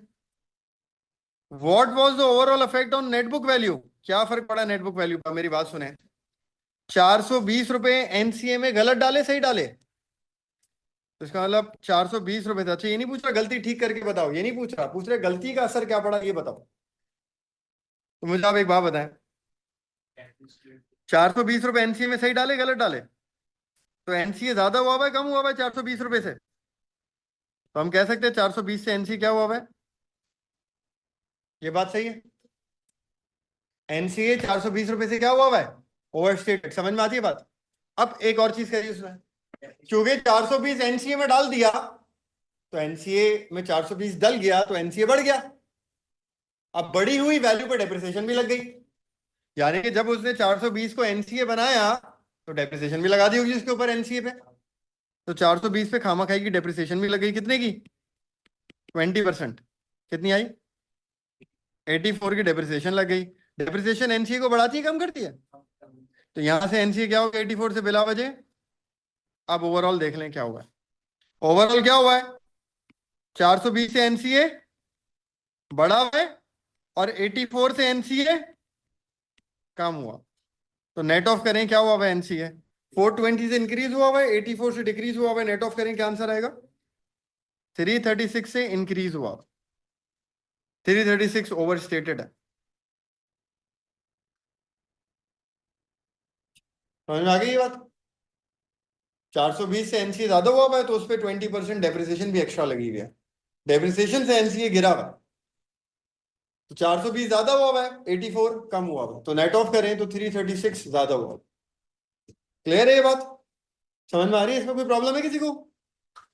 What was the overall effect on net book value, क्या फर्क पड़ा नेटबुक वैल्यू का, मेरी बात सुने। 420 रुपए एनसीए में गलत डाले सही डाले, तो इसका मतलब 420 रुपए था। अच्छा ये नहीं पूछ रहा गलती ठीक करके बताओ, ये नहीं पूछ रहा, पूछ रहे गलती का असर क्या पड़ा ये बताओ। तो मुझे आप एक बात बताएं, 420 रुपए एनसीए में सही डाले गलत डाले, तो एनसीए ज्यादा हुआ है कम हुआ है 420 रुपए से, तो हम कह सकते हैं 420 से एनसीए क्या हुआ है, ये बात सही है। एनसीए 420 रुपए से क्या हुआ है, ओवरस्टेटेड, समझ में आती है बात। अब एक और चीज करिए उसमें, क्योंकि 420 एनसीए में डाल दिया तो एनसीए में 420 डल गया तो एनसीए बढ़ गया, अब बढ़ी हुई वैल्यू पे डेप्रिसिएशन भी लग गई, यानी कि जब उसने 420 को एनसीए बनाया तो डेप्रिसिएशन भी लगा दी होगी उसके ऊपर एनसीए पे, तो 420 पे खामा खाई की डेप्रिसिएशन भी लग गई, कितने की 20%, कितनी आई 84 की डेप्रिसिएशन लग गई। डेप्रिसिएशन एनसीए को बढ़ाती है कम करती है, तो यहां से एनसीए क्या होगा 84 से बिला वजह। अब ओवरऑल देख लें क्या हुआ है, ओवरऑल क्या हुआ है 420 से एनसीए बढ़ा हुआ है और 84 से एनसीए कम हुआ, तो नेट ऑफ करें क्या हुआ है एनसीए 420 से इंक्रीज हुआ है 84 से डिक्रीज हुआ है, नेट ऑफ करें क्या आंसर आएगा 336 से इंक्रीज हुआ, 336 ओवर स्टेटेड है, समझ में आ गई ये बात। 420 से एनसीए ज्यादा हुआ है तो उस पर 20% डेप्रिसिएशन भी एक्स्ट्रा लगी हुई है, डेप्रिसिएशन से एनसीए गिरा हुआ है, तो 420 ज्यादा हुआ है 84 कम हुआ है, तो नेट ऑफ करें तो 336 ज्यादा हुआ। क्लियर है ये बात, समझ में आ रही है, इसमें कोई प्रॉब्लम है किसी को।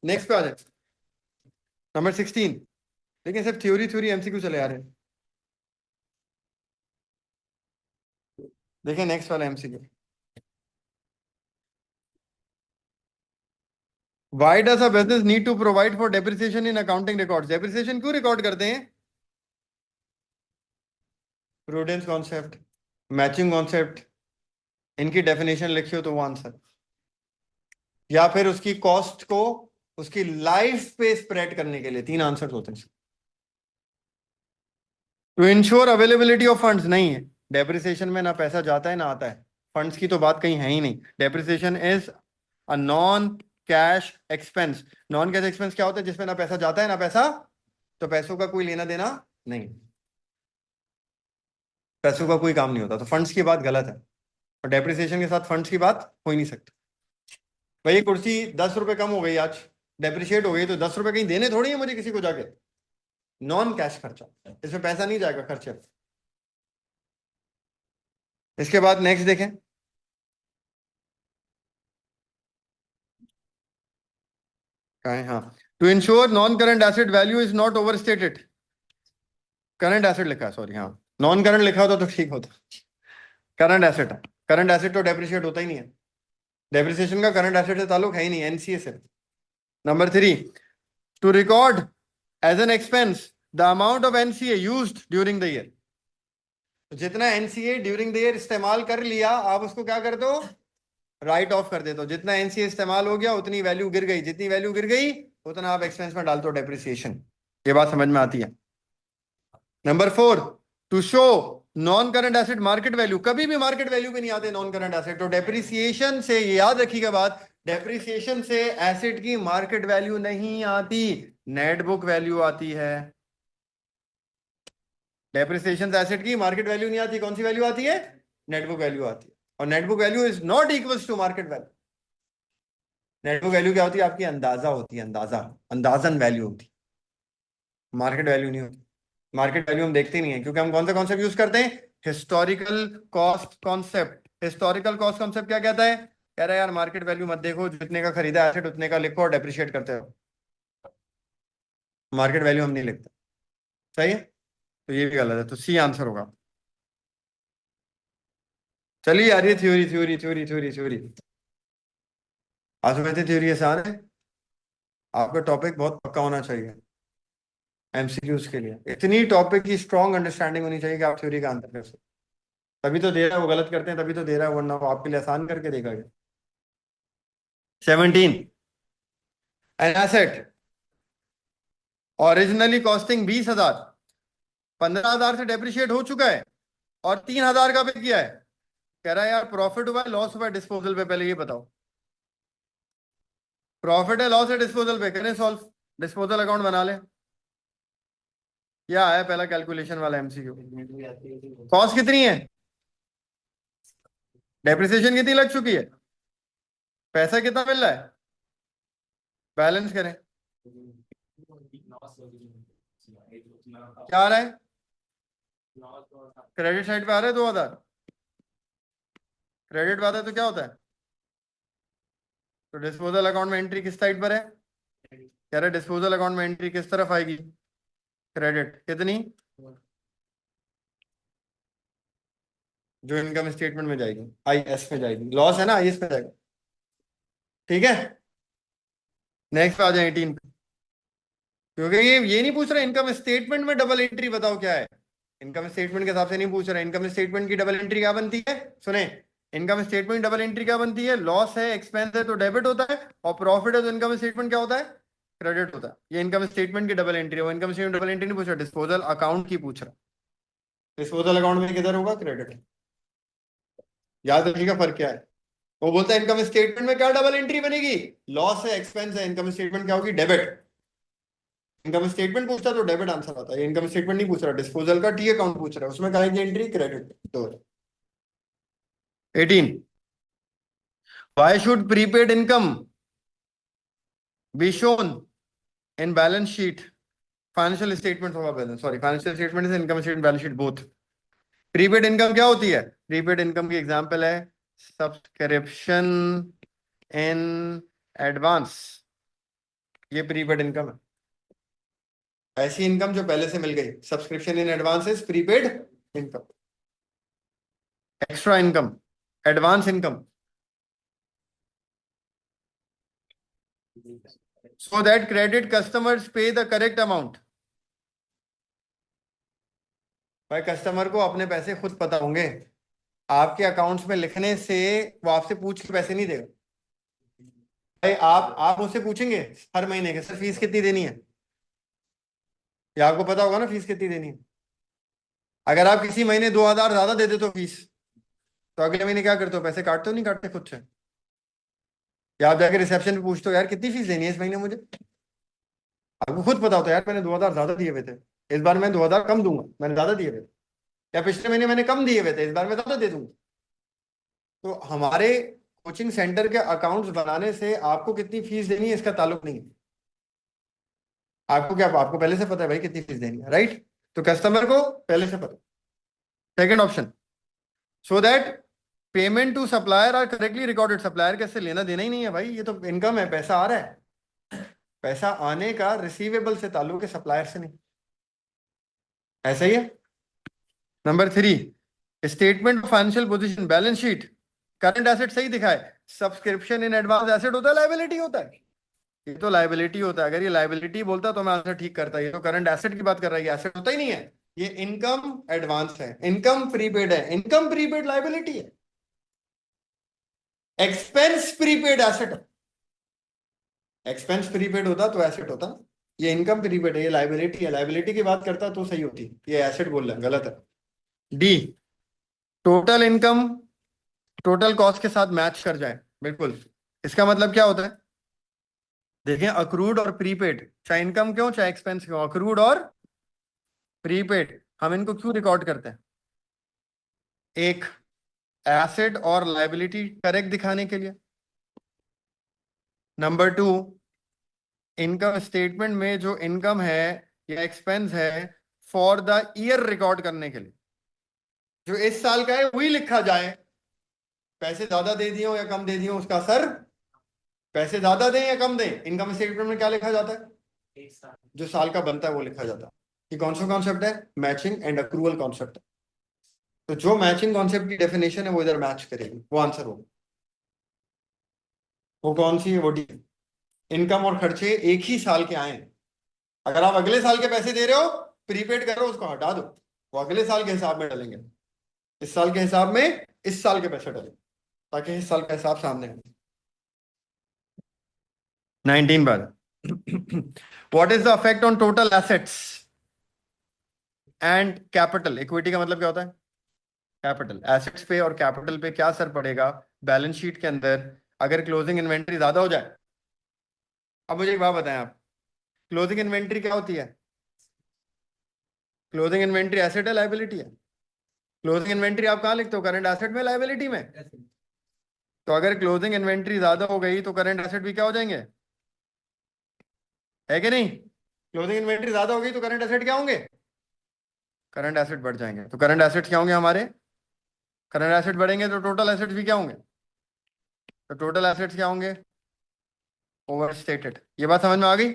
नेक्स्ट पे आ जाए, नंबर 16, लेकिन सिर्फ थ्योरी थ्योरी एमसीक्यू चले आ रहे हैं। देखिए नेक्स्ट वाला MCQ, why does a business need to provide for depreciation in accounting records, depreciation क्यों रिकॉर्ड करते हैं, प्रूडेंस कॉन्सेप्ट, मैचिंग कॉन्सेप्ट, इनकी डेफिनेशन लिखियो तो वो आंसर, या फिर उसकी कॉस्ट को उसकी लाइफ पे स्प्रेड करने के लिए, तीन आंसर होते हैं। To ensure availability of funds नहीं है, डेप्रिसिएशन में ना पैसा जाता है ना आता है, फंड्स की तो बात कहीं है ही नहीं, depreciation is a non cash expense. Non cash expense क्या होता है, जिसमें ना पैसा जाता है ना पैसा, तो पैसों का कोई लेना देना नहीं, पैसों का कोई काम नहीं होता, तो फंड्स की बात गलत है, और डेप्रिसिएशन के साथ फंड्स की बात हो ही नहीं सकती। भाई ये कुर्सी 10 रुपए कम हो गई आज, डेप्रिशिएट हो गई, तो 10 रुपए कहीं देने थोड़ी है मुझे किसी को जाके, नॉन कैश खर्चा, इसमें पैसा नहीं जाएगा खर्चे। इसके बाद नेक्स्ट देखें, कहाँ है, हाँ, to ensure non current asset value is not overstated, current asset लिखा है सॉरी, हाँ नॉन करंट लिखा होता तो ठीक होता, करंट एसेट है, करंट एसेट तो डेप्रिशिएट होता ही नहीं है, डेप्रिसिएशन का करंट एसेट से ताल्लुक है ही नहीं, एनसीए से। Number 3, to record as an expense the amount of NCA used during the year, जितना एनसीए ड्यूरिंग द ईयर इस्तेमाल कर लिया आप उसको क्या कर दो, राइट ऑफ कर देते हो, जितना एनसीए इस्तेमाल हो गया उतनी वैल्यू गिर गई, जितनी वैल्यू गिर गई उतना आप एक्सपेंस में डालते हो डेप्रिसिएशन, ये बात समझ में आती है। Number 4, to show non current asset market value, कभी भी मार्केट वैल्यू पे नहीं आते नॉन करंट एसेट, तो डेप्रिसिएशन से, ये याद रखिएगा बात, डेप्रिसिएशन से एसेट की मार्केट वैल्यू नहीं आती, नेट बुक वैल्यू आती है। डेप्रिसिएशन से एसेट की मार्केट वैल्यू नहीं आती, कौन सी वैल्यू आती है, नेट बुक वैल्यू आती है, और net book value is not equals to market value. Net book value क्या होती है, आपकी अंदाजा होती है, अंदाजा, अंदाजन वैल्यू होती है, मार्केट वैल्यू नहीं होती। मार्केट वैल्यू हम देखते नहीं है, क्योंकि हम कौन सा कॉन्सेप्ट यूज करते हैं, historical cost concept. Historical cost concept क्या कहता है? कह रहा है यार मार्केट वैल्यू मत देखो, जितने का खरीदा एसेट उतने का लिखो और डेप्रिशिएट करते हो। मार्केट वैल्यू हम नहीं लिखते। सही है, तो ये भी गलत है, तो सी आंसर होगा। चलिए यार, ये theory theory theory theory theory आज समझते, थ्योरी आसान है। आपका टॉपिक बहुत पक्का होना चाहिए एमसीक्यूज के लिए। इतनी टॉपिक की स्ट्रॉन्ग अंडरस्टैंडिंग होनी चाहिए कि आप थ्योरी का आंसर कर सकते। तभी तो दे रहा है, वो गलत करते हैं तभी तो दे रहा है, वरना वो आपके लिए आसान करके देगा। 17, एन एसेट ओरिजिनली कॉस्टिंग 20,000, 15,000 से डेप्रिशिएट हो चुका है और 3,000 का पे किया है। कह रहा है यार प्रॉफिट हुआ है लॉस हुआ है डिस्पोजल पे, पहले ये बताओ। प्रॉफिट है लॉस है डिस्पोजल पे, करें सॉल्व। डिस्पोजल अकाउंट बना ले। क्या है पहला कैलकुलेशन वाला एमसीक्यू? कॉस्ट कितनी है, डेप्रिसिएशन कितनी लग चुकी है, पैसा कितना मिल रहा है, बैलेंस करें। क्या आ रहा है? क्रेडिट साइड पे आ रहा है 2,000। क्रेडिट पे आता है तो क्या होता है? तो डिस्पोजल अकाउंट में एंट्री किस साइड पर है? कह रहे डिस्पोजल अकाउंट में एंट्री किस तरफ आएगी? क्रेडिट कितनी? जो इनकम स्टेटमेंट में जाएगी, आई एस में जाएगी। लॉस है ना, आई एस में जाएगा। ठीक है, नेक्स्ट पे आ जाए 18 पे। क्योंकि ये नहीं पूछ रहा इनकम स्टेटमेंट में डबल एंट्री बताओ क्या है। इनकम स्टेटमेंट के हिसाब से नहीं पूछ रहा। इनकम स्टेटमेंट की डबल एंट्री क्या बनती है? सुने, इनकम स्टेटमेंट डबल एंट्री क्या बनती है? लॉस है एक्सपेंस है तो डेबिट होता है, और प्रॉफिट है तो इनकम स्टेटमेंट क्या होता है? क्रेडिट होता है। ये इनकम स्टेटमेंट की डबल एंट्री है। वो इनकम स्टेटमेंट डबल एंट्री नहीं पूछ रहा, डिस्पोजल अकाउंट की पूछ रहा। डिस्पोजल अकाउंट में किधर होगा? क्रेडिट। याद रखिएगा फर्क क्या है। वो बोलता है इनकम स्टेटमेंट में क्या डबल एंट्री बनेगी? लॉस है एक्सपेंस है, इनकम स्टेटमेंट क्या होगी? डेबिट। इनकम स्टेटमेंट पूछता तो डेबिट आंसर आता है। इनकम स्टेटमेंट नहीं पूछ रहा, डिस्पोजल का टी अकाउंट पूछ रहा है, उसमें कहेंगे एंट्री क्रेडिट। तो 18, why should prepaid income be shown in balance sheet? Financial statement होगा बैलेंस, सॉरी फाइनेंशियल स्टेटमेंट से income statement balance sheet both. Prepaid income क्या होती है? प्रीपेड इनकम की एग्जांपल है सब्सक्रिप्शन इन एडवांस। ये प्रीपेड इनकम है, ऐसी इनकम जो पहले से मिल गई। Subscription in advance is prepaid income. Extra income, advance income, so that credit customers pay the correct amount। भाई कस्टमर को अपने पैसे खुद पता होंगे, आपके अकाउंट्स में लिखने से वो आपसे पूछ के पैसे नहीं देगा। भाई आप मुझसे पूछेंगे हर महीने के सर फीस कितनी देनी है, या आपको पता होगा ना फीस कितनी देनी है। अगर आप किसी महीने 2,000 ज्यादा दे देते हो फीस, तो अगले महीने क्या करते हो? पैसे काटते हो नहीं काटते खुद से? या आप जाके रिसेप्शन पे पूछते हो यार कितनी फीस देनी है इस महीने मुझे? आपको खुद पता होता है यार मैंने 2,000 ज्यादा दिए हुए थे, इस बार मैं 2,000 कम दूंगा, मैंने ज्यादा दिए हुए थे। या पिछले महीने मैंने कम दिए हुए थे, इस बार मैं ज्यादा दे दूंगा। तो हमारे कोचिंग सेंटर के अकाउंट्स बनाने से आपको कितनी फीस देनी है इसका ताल्लुक नहीं है। आपको क्या, आपको पहले से पता है भाई कितनी फीस देनी है, राइट? तो कस्टमर को पहले से पता। Second option, so that payment to supplier are correctly recorded. Supplier कैसे लेना देना ही नहीं है भाई, ये तो इनकम है, पैसा आ रहा है। पैसा आने का रिसीवेबल से ताल्लुक है, सप्लायर से नहीं। ऐसा ही है। Number 3, statement of financial position balance sheet current asset सही दिखाए, सब्सक्रिप्शन इन एडवांस एसेट होता है लायबिलिटी होता है? ये तो लायबिलिटी होता है। अगर ये लायबिलिटी बोलता तो मैं आंसर ठीक करता। ये तो करंट एसेट की बात कर रहा है, ये एसेट होता ही नहीं है। ये इनकम एडवांस है, इनकम प्रीपेड है, इनकम प्रीपेड लायबिलिटी है। एक्सपेंस प्रीपेड एसेट है। एक्सपेंस प्रीपेड होता तो एसेट होता। ये इनकम प्रीपेड है, ये लायबिलिटी है। लायबिलिटी की बात करता तो सही होती, ये एसेट बोल रहा है, गलत है। D, total income total cost के साथ मैच कर जाए, बिल्कुल। इसका मतलब क्या होता है? देखें, अक्रूड और प्रीपेड, चाहे इनकम क्यों चाहे एक्सपेंस क्यों, अक्रूड और प्रीपेड हम इनको क्यों रिकॉर्ड करते हैं? एक, एसेट और लायबिलिटी करेक्ट दिखाने के लिए। नंबर 2, इनकम स्टेटमेंट में जो इनकम है या एक्सपेंस है फॉर द ईयर रिकॉर्ड करने के लिए। जो इस साल का है वही लिखा जाए, पैसे ज्यादा दे दिए हो या कम दे दिए हो उसका असर, पैसे ज्यादा दें या कम दें, इनकम स्टेटमेंट में क्या लिखा जाता है, जो साल का बनता है वो लिखा जाता है। ये कौन सा कॉन्सेप्ट है, मैचिंग एंड अक्रूवल कॉन्सेप्ट है। तो जो मैचिंग कॉन्सेप्ट की डेफिनेशन है वो इधर मैच करेगी, वो आंसर होगा। वो कौन सी है, वो डी। इनकम और खर्चे एक ही साल के आए हैं। अगर आप अगले साल के पैसे दे रहे हो, प्रीपेड कर रहे हो, उसको हटा दो, वो अगले साल के हिसाब में डलेंगे। इस साल के हिसाब में इस साल के पैसे डलेंगे, ताकि इस साल का हिसाब सामने आए। 19 बार what is the effect on total assets and capital. Equity का मतलब क्या होता है, कैपिटल। एसेट्स पे और कैपिटल पे क्या असर पड़ेगा बैलेंस शीट के अंदर अगर क्लोजिंग इन्वेंट्री ज्यादा हो जाए। अब मुझे एक बात बताएं आप, क्लोजिंग इन्वेंट्री क्या होती है, क्लोजिंग इन्वेंट्री एसेट है लायबिलिटी है। क्लोजिंग इन्वेंट्री आप कहाँ लिखते हो, करंट एसेट में लायबिलिटी में। तो अगर क्लोजिंग इन्वेंट्री ज्यादा हो गई तो करंट एसेट भी क्या हो जाएंगे, है कि नहीं। क्लोजिंग इन्वेंट्री ज्यादा हो गई तो करंट एसेट क्या होंगे, करंट एसेट बढ़ जाएंगे। तो करंट एसेट क्या होंगे हमारे, करंट एसेट बढ़ेंगे तो टोटल एसेट्स भी क्या होंगे, तो टोटल एसेट्स क्या होंगे, ओवर स्टेटेड। ये बात समझ में आ गई,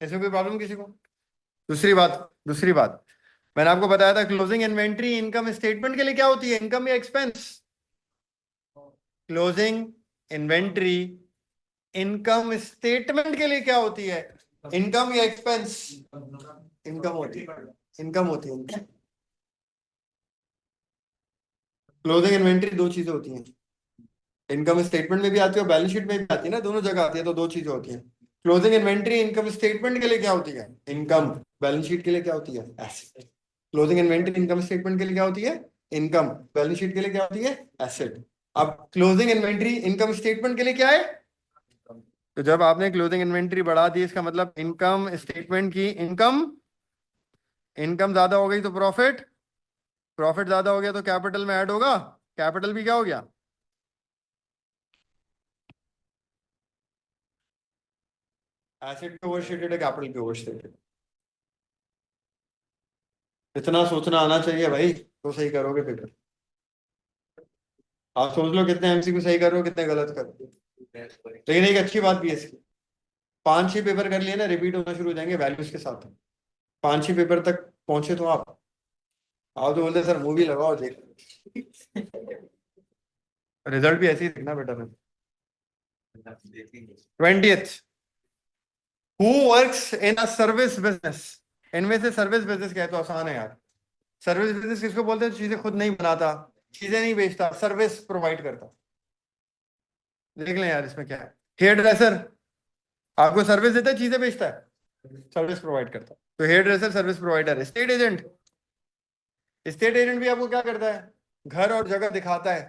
इसमें कोई प्रॉब्लम किसी को। दूसरी बात मैंने आपको बताया था क्लोजिंग इन्वेंट्री इनकम स्टेटमेंट के लिए क्या होती है, इनकम या expense. Closing inventory income statement के लिए क्या होती है, इनकम या एक्सपेंस, इनकम होती है, इनकम होती है। क्लोजिंग इन्वेंट्री दो चीजें होती हैं, इनकम स्टेटमेंट में भी आती है और बैलेंस शीट में भी आती है ना, दोनों जगह आती है। तो दो चीजें होती हैं। क्लोजिंग इन्वेंट्री इनकम स्टेटमेंट के लिए क्या होती है, इनकम। बैलेंस शीट के लिए क्या होती है, asset. Closing inventory income statement के लिए क्या होती है, इनकम। बैलेंस शीट के लिए क्या होती है, एसेट। अब क्लोजिंग इन्वेंट्री इनकम स्टेटमेंट के लिए क्या है, तो जब आपने क्लोजिंग इन्वेंट्री बढ़ा दी इसका मतलब इनकम स्टेटमेंट की इनकम, इनकम ज्यादा हो गई तो प्रॉफिट, प्रॉफिट ज्यादा हो गया तो कैपिटल में ऐड होगा, कैपिटल भी क्या हो गया, एसेट पे ओवरस्टेटेड है, कैपिटल पे ओवरस्टेटेड। इतना सोचना आना चाहिए भाई, तो सही करोगे पेपर। आप सोच लो कितने एमसीक्यू सही कर रहे हो, कितने गलत कर रहे हो। लेकिन एक अच्छी बात भी है इसकी, 5-6 पेपर कर लिए ना, रिपीट होना शुरू हो जाएंगे वैल्यूज के साथ। 5-6 पेपर तक पहुंचे तो आप तो बोलते सर मूवी लगाओ देख। रिजल्ट भी ऐसे ही दिखना बेटा। 20th who works in a service business. इनमें से सर्विस बिजनेस क्या है, तो आसान है यार। सर्विस बिजनेस किसको बोलते हैं, चीजें खुद नहीं बनाता, चीजें नहीं बेचता, सर्विस प्रोवाइड करता। देख लें यार इसमें क्या है, हेयर ड्रेसर आपको सर्विस देता है, चीजें बेचता है, सर्विस प्रोवाइड करता। तो hairdresser service provider. State agent, state agent भी आपको क्या करता है, घर और जगह दिखाता है,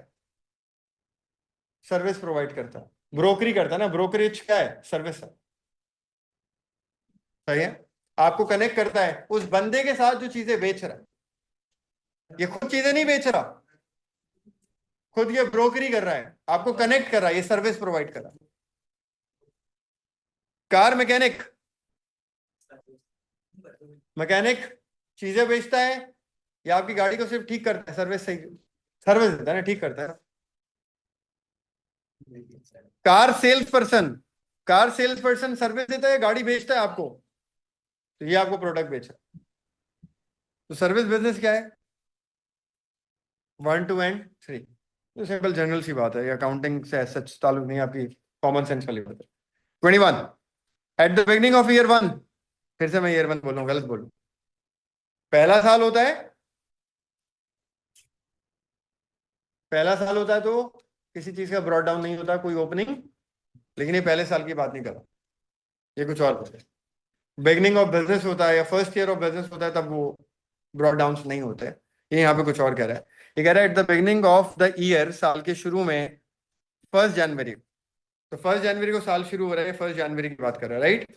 सर्विस प्रोवाइड करता है। ब्रोकरी करता है ना, ब्रोकरेज क्या है, सर्विस है। सही है, आपको कनेक्ट करता है उस बंदे के साथ जो चीजें बेच रहा है। ये खुद चीजें नहीं बेच रहा, खुद ये ब्रोकरी कर रहा है, आपको कनेक्ट कर रहा है, ये सर्विस प्रोवाइड कर रहा है। कार मैकेनिक, मैकेनिक चीजें बेचता है या आपकी गाड़ी को सिर्फ ठीक करता है, सर्विस सही, सर्विस देता है ना, ठीक करता है। Car salesperson, car salesperson service देता है, गाड़ी बेचता है आपको, तो ये आपको प्रोडक्ट बेच रहा है। तो सर्विस बिजनेस क्या है, 1 2 एंड 3। तो सिंपल जनरल सी बात है, अकाउंटिंग से सच ताल्लुक नहीं, आपकी कॉमन सेंस वाली बात है। 21 at the beginning of year 1, फिर से मैं ईयर 1 बोलूँ, गलत बोलूँ। पहला साल होता है, पहला साल होता है तो किसी चीज का ब्रॉड डाउन नहीं होता, कोई ओपनिंग। लेकिन ये पहले साल की बात नहीं कर रहा, ये कुछ और होता है। बिगनिंग ऑफ बिजनेस होता है या फर्स्ट ईयर ऑफ बिजनेस होता है, तब वो ब्रॉड डाउन नहीं होते। ये यहाँ पे कुछ और कह रहा है, ये कह रहा है at the beginning of the year, साल के शुरू में, 1 जनवरी। तो 1 जनवरी को साल शुरू हो रहा है, 1 जनवरी की बात कर रहा है, राइट।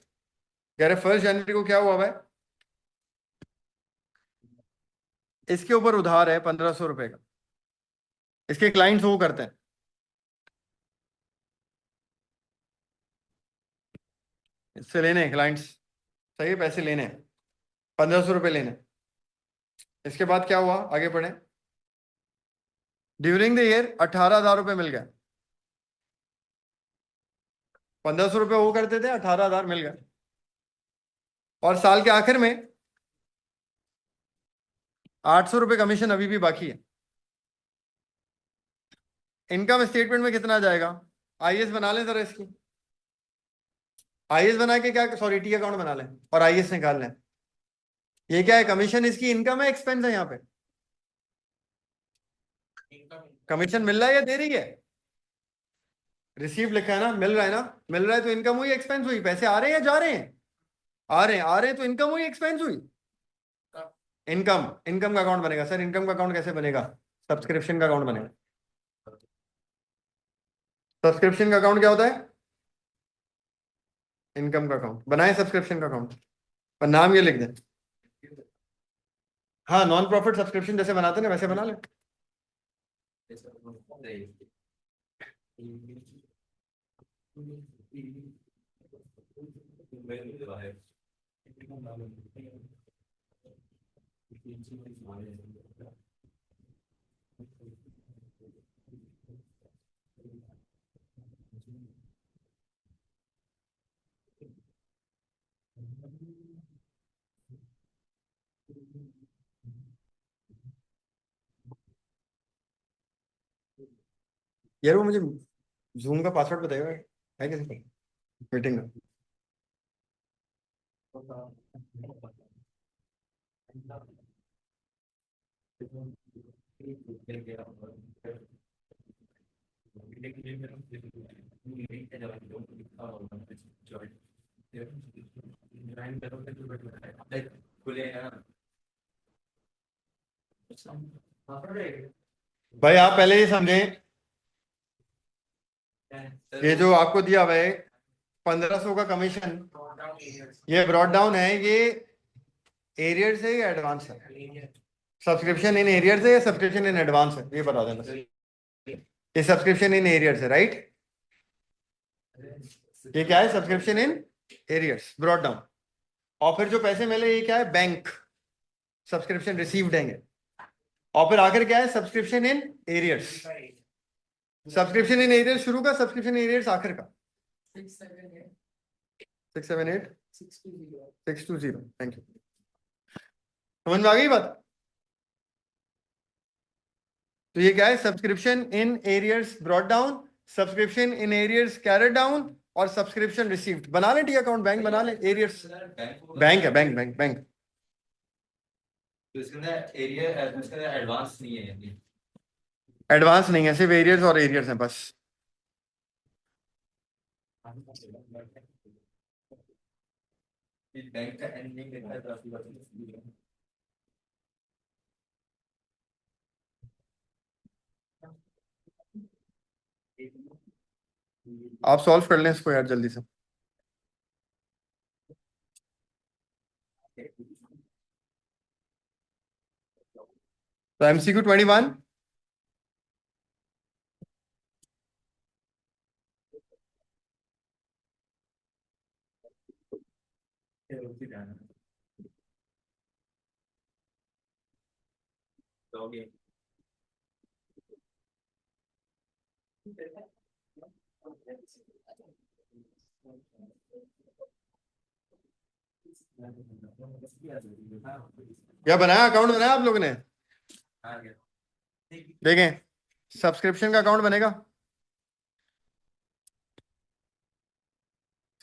कह रहे 1 जनवरी को क्या हुआ भाई, इसके ऊपर उधार है 1500 रुपए का, इसके क्लाइंट्स वो करते हैं, इससे लेने क्लाइंट्स, सही है, पैसे लेने, 1500 रुपए लेने। इसके बाद क्या हुआ, आगे पढ़े। ड्यूरिंग द ईयर 18,000 रुपये मिल गया, 1,500 रुपये वो करते थे, 18,000 मिल गया। और साल के आखिर में 800 रुपये कमीशन अभी भी बाकी है। इनकम स्टेटमेंट में कितना जाएगा? आईएस बना लें जरा इसकी, आईएस बना के क्या, सॉरी टी अकाउंट बना लें और आईएस निकाल लें। ये क्या है, कमीशन इसकी इनकम है एक्सपेंस है? यहाँ पे कमीशन मिल रहा है या दे रही है? रिसीव लिखा है ना, मिल रहा है ना, मिल रहा है तो इनकम हुई एक्सपेंस हुई? पैसे आ रहे हैं या जा रहे हैं? आ रहे हैं, आ रहे हैं तो इनकम हुई एक्सपेंस हुई? इनकम, इनकम का अकाउंट बनेगा सर। इनकम का अकाउंट कैसे बनेगा? सब्सक्रिप्शन का अकाउंट बनेगा। सब्सक्रिप्शन का अकाउंट क्या होता है? इनकम का अकाउंट बनाए, सब्सक्रिप्शन का अकाउंट, पर नाम ये लिख दें। हाँ, नॉन प्रॉफिट सब्सक्रिप्शन जैसे बनाते हैं ना वैसे बना ले। यार वो मुझे जूम का पासवर्ड बताएगा, है किसी को मीटिंग का? भाई आप पहले ये समझें, ये जो आपको दिया हुआ है 1,500 का कमीशन, ये ब्रॉड डाउन है, ये एरियर्स है या एडवांस है? सब्सक्रिप्शन इन एरियर्स है या सब्सक्रिप्शन इन एडवांस है, ये बता देना। ये सब्सक्रिप्शन इन एरियर्स है, राइट? ये क्या है? Subscription in arrears, brought down. और फिर जो पैसे मिले ये क्या है? बैंक सब्सक्रिप्शन रिसीव्ड है। और फिर आखिर क्या है? Subscription in arrears. Subscription in arrears शुरू का, सब्सक्रिप्शन इन एरियर्स आखिर का। 678 620। Thank you. समझ में आ गई बात? तो ये क्या है? Subscription in arrears brought down, subscription in arrears carried down, और सब्सक्रिप्शन रिसीव्ड। बना ले टी अकाउंट, बैंक बना ले। एरियर्स बैंक है, बैंक बैंक बैंक। तो इसके अंदर एरिया, इसके अंदर एडवांस नहीं है, एडवांस नहीं है, सिर्फ एरियर्स और एरियर्स हैं बस। बैंक का एंडिंग देता है तो आप सॉल्व कर लें इसको यार जल्दी से। तो एमसीक्यू 21, क्या बनाया? अकाउंट बनाया आप लोगों ने? देखें, सब्सक्रिप्शन का अकाउंट बनेगा,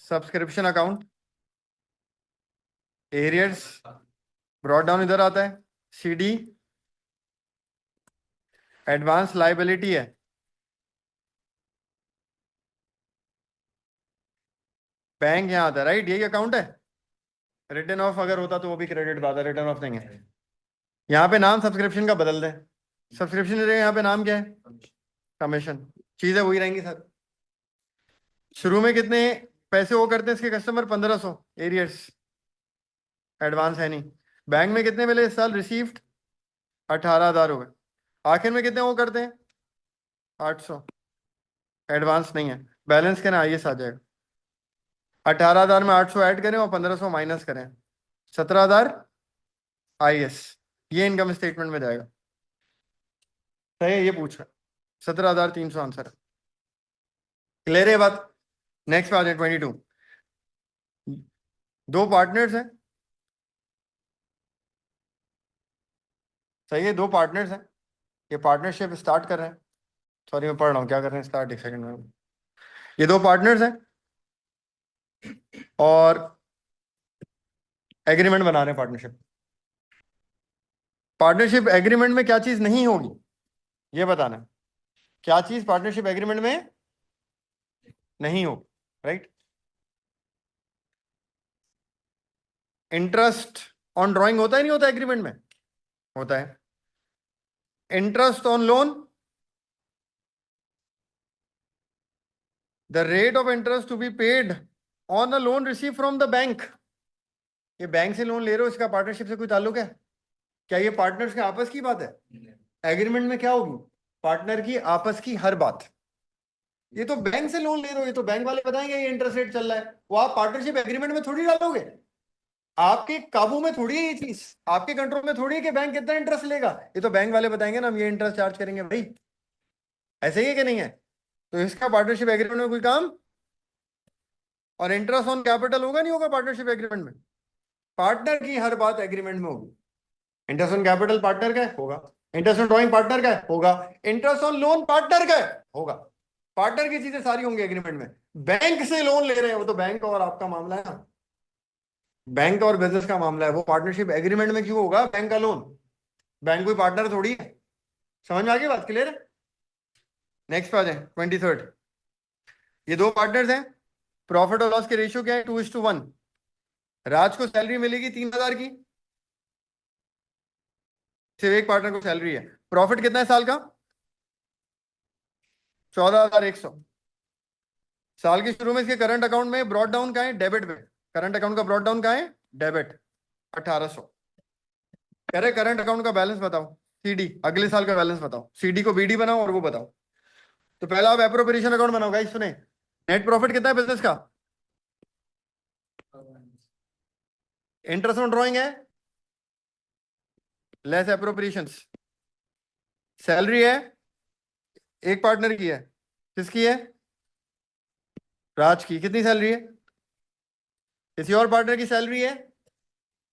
subscription account, arrears brought down इधर आता है, सीडी एडवांस लाइबिलिटी है, बैंक यहाँ आता है, राइट? यही अकाउंट है। रिटर्न ऑफ अगर होता तो वो भी क्रेडिट बात है, रिटर्न ऑफ नहीं है। यहाँ पे नाम सब्सक्रिप्शन का बदल दें, सब्सक्रिप्शन की जगह यहाँ पे नाम क्या है? कमीशन। चीजें वही रहेंगी सर। शुरू में कितने पैसे वो करते हैं इसके कस्टमर? 1,500 एरियर्स, एडवांस है नहीं। बैंक में कितने मिले इस साल रिसीव्ड? 18,000 हो गए। आखिर में कितने वो करते हैं? 800, एडवांस नहीं है। बैलेंस क्या ना, आईएस आ जाएगा। 18,000 में 800 ऐड करें और 1,500 माइनस करें, 17,000 आईएस। ये इनकम स्टेटमेंट में जाएगा। सही है, ये पूछ रहा 17,300 आंसर है। क्लियर है बात? नेक्स्ट पे आ जाए 22। दो पार्टनर्स हैं, सही है, दो पार्टनर्स हैं, ये पार्टनरशिप स्टार्ट कर रहे हैं। सॉरी मैं पढ़ रहा हूँ, क्या कर रहे हैं स्टार्ट, एक सेकंड में। ये दो पार्टनर्स हैं और एग्रीमेंट बना रहे हैं पार्टनरशिप। पार्टनरशिप एग्रीमेंट में क्या चीज नहीं होगी, ये बताना है। क्या चीज पार्टनरशिप एग्रीमेंट में नहीं होगी, राइट? इंटरेस्ट ऑन ड्राइंग होता है नहीं होता एग्रीमेंट में? होता है। Interest on loan, the rate of interest to be paid on a loan receive from the bank. ये बैंक से लोन ले रहे हो, इसका पार्टनरशिप से कोई ताल्लुक है? क्या ये पार्टनर्स के आपस की बात है? एग्रीमेंट में क्या होगी? पार्टनर की आपस की हर बात। ये तो बैंक से लोन ले रहे हो, ये तो बैंक वाले बताएंगे ये इंटरेस्ट रेट चल रहा है, वो आप पार्टनरशिप एग्रीमेंट में थोड़ी डालोगे। आपके काबू में थोड़ी है ये चीज, आपके कंट्रोल में थोड़ी है कि बैंक कितना इंटरेस्ट लेगा। ये तो बैंक वाले बताएंगे ना, हम ये इंटरेस्ट चार्ज करेंगे भाई। ऐसे ही है कि नहीं है? तो इसका पार्टनरशिप एग्रीमेंट में कोई काम। और इंटरेस्ट ऑन कैपिटल होगा नहीं होगा पार्टनरशिप एग्रीमेंट में? पार्टनर की हर बात एग्रीमेंट में होगी। इंटरेस्ट ऑन कैपिटल पार्टनर का है, होगा। इंटरेस्ट ऑन ड्राइंग पार्टनर का है, होगा। इंटरेस्ट ऑन लोन पार्टनर का है, होगा। पार्टनर की चीजें सारी होंगी एग्रीमेंट में। बैंक से लोन ले रहे हैं, वो तो बैंक और आपका मामला है ना, बैंक और बिजनेस का मामला है। वो पार्टनरशिप एग्रीमेंट में क्यों होगा बैंक का लोन? बैंक कोई पार्टनर थोड़ी है। समझ में आ गई बात? क्लियर है? नेक्स्ट पे आ जाए 23rd। ये दो पार्टनर्स हैं, प्रॉफिट और लॉस के रेशियो क्या है? 2:1। राज को सैलरी मिलेगी 3,000 की, सिर्फ एक पार्टनर को सैलरी है। प्रॉफिट कितना है साल का? 14,100। साल के शुरू में इसके करंट अकाउंट में ब्रॉड डाउन का है डेबिट में, करंट अकाउंट का ब्रॉड डाउन का है डेबिट 1,800। कह रहे करंट अकाउंट का बैलेंस बताओ, सीडी अगले साल का बैलेंस बताओ, सीडी को बीडी बनाओ और वो बताओ। तो पहला आप एप्रोप्रिएशन अकाउंट बनाओ गाइस, सुने। नेट प्रॉफिट कितना है बिजनेस का? इंटरेस्ट ऑन ड्रॉइंग है लेस एप्रोप्रिएशंस। सैलरी है एक पार्टनर की है, किसकी है? राज की। कितनी सैलरी है? किसी और पार्टनर की सैलरी है।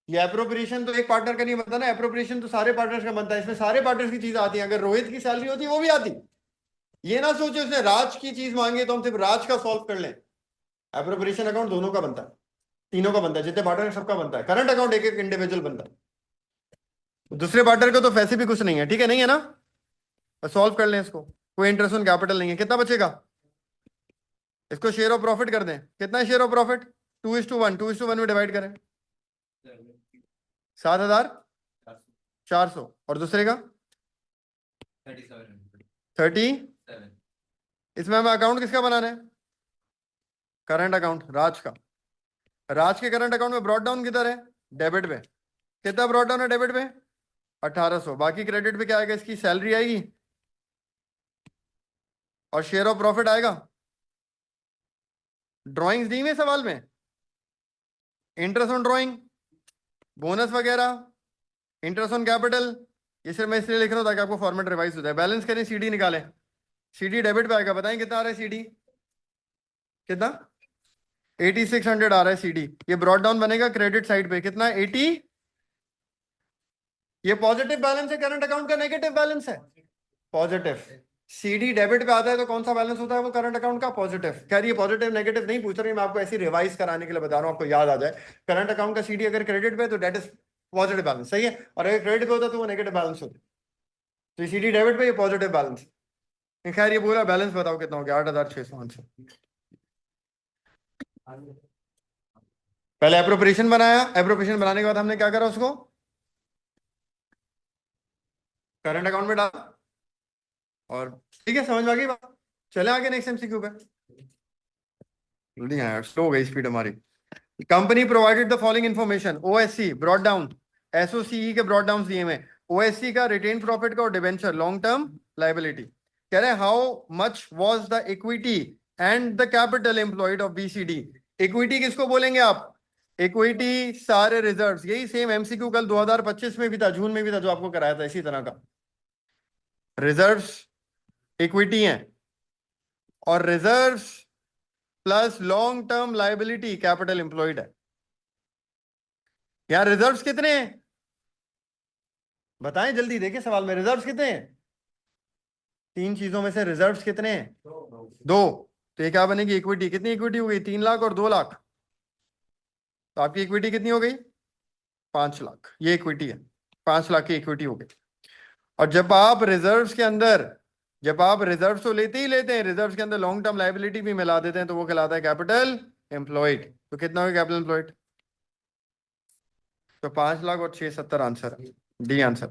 ये एप्रोप्रिएशन तो एक पार्टनर का नहीं बनता ना, एप्रोप्रिएशन तो सारे पार्टनर्स का बनता है। इसमें सारे पार्टनर्स की चीज आती है। अगर रोहित की सैलरी होती वो भी आती। ये ना सोचे उसने राज की चीज मांगी तो हम सिर्फ राज का सॉल्व कर लें। एप्रोप्रिएशन अकाउंट दोनों का बनता है, तीनों का बनता है, जितने पार्टनर सबका बनता है। करंट अकाउंट एक एक इंडिविजुअल बनता है। दूसरे पार्टनर को तो वैसे भी कुछ नहीं है, ठीक है? नहीं है ना? सॉल्व कर लें इसको। कोई इंटरेस्ट ऑन कैपिटल नहीं है, कितना बचेगा? इसको शेयर ऑफ प्रॉफिट कर दें। कितना है शेयर ऑफ प्रॉफिट? 2:1। 2:1 में डिवाइड करें। 7,400। और दूसरे का 30। इसमें हमें अकाउंट किसका बनाना है? करंट अकाउंट राज का। राज के करंट अकाउंट में ब्रॉड डाउन किधर है? डेबिट पे। कितना ब्रॉड डाउन है डेबिट पे? 1,800। बाकी क्रेडिट पे क्या आएगा? इसकी सैलरी आएगी और शेयर ऑफ प्रॉफिट आएगा। ड्राइंग्स दी हुई सवाल में, इंटरेस्ट ऑन ड्राइंग, बोनस वगैरह, इंटरेस्ट ऑन कैपिटल। ये सिर्फ मैं इसलिए लिख रहा हूं ताकि आपको फॉर्मेट रिवाइज हो जाए। बैलेंस करें, सीडी निकालें। सीडी डेबिट पे आएगा, बताएं कितना आ रहा है सीडी? कितना? 8,600 आ रहा है सीडी। ये ब्रॉड डाउन बनेगा क्रेडिट साइड पे, कितना? 80। ये पॉजिटिव बैलेंस है, करंट अकाउंट का नेगेटिव बैलेंस है, पॉजिटिव। सीडी डेबिट पे आता है तो कौन सा बैलेंस होता है? वो करंट अकाउंट का पॉजिटिव। खैर ये पॉजिटिव नेगेटिव नहीं पूछ रही मैं, आपको ऐसी रिवाइज कराने के लिए बता रहा हूं, आपको याद आ जाए। करंट अकाउंट का सीडी अगर क्रेडिट पे तो डेट इज पॉजिटिव बैलेंस, सही है। और अगर क्रेडिट पे होता तो वो नेगेटिव बैलेंस होता। तो सीडी डेबिट पे ये पॉजिटिव बैलेंस। खैर ये पूरा बैलेंस बताओ कितना हो गया? 8,600 आंसर। पहले एप्रोप्रिएशन बनाया, एप्रोप्रिएशन बनाने के बाद हमने क्या करा? उसको करंट अकाउंट में डाला। और ठीक है, समझ में आ गई बात? चले आगे नेक्स्ट एमसीक्यू पे। जल्दी आया, स्लो हो गई स्पीड हमारी। Company provided the following information. OSC broad down, SOCE के ब्रॉड डाउन दिए में, ओएससी का रिटेन प्रॉफिट का और डिबेंचर लॉन्ग टर्म लाइबिलिटी। कह रहे हैं how much was the equity and the capital employed of BCD. Equity किसको बोलेंगे आप? इक्विटी सारे रिजर्व्स। यही सेम एमसीक्यू कल 2025 में भी था, जून में भी था, जो आपको कराया था इसी तरह का। रिजर्व्स इक्विटी हैं और reserves plus long term liability capital employed है। यार रिजर्व्स कितने हैं बताएं जल्दी, देखिए सवाल में रिजर्व्स कितने हैं, तीन चीजों में से रिजर्व्स कितने हैं? दो। तो ये क्या बनेगी इक्विटी, कितनी इक्विटी हो गई 3 लाख और 2 लाख, तो आपकी इक्विटी कितनी हो गई 5 लाख, ये इक्विटी है 5 लाख की इक्विटी हो गई। और जब आप रिजर्व्स तो लेते ही लेते हैं, रिजर्व्स के अंदर लॉन्ग टर्म लायबिलिटी भी मिला देते हैं तो वो कहलाता है कैपिटल एम्प्लॉयड। तो कितना हो गया कैपिटल एम्प्लॉयड? तो 5 लाख और 670 आंसर, डी आंसर।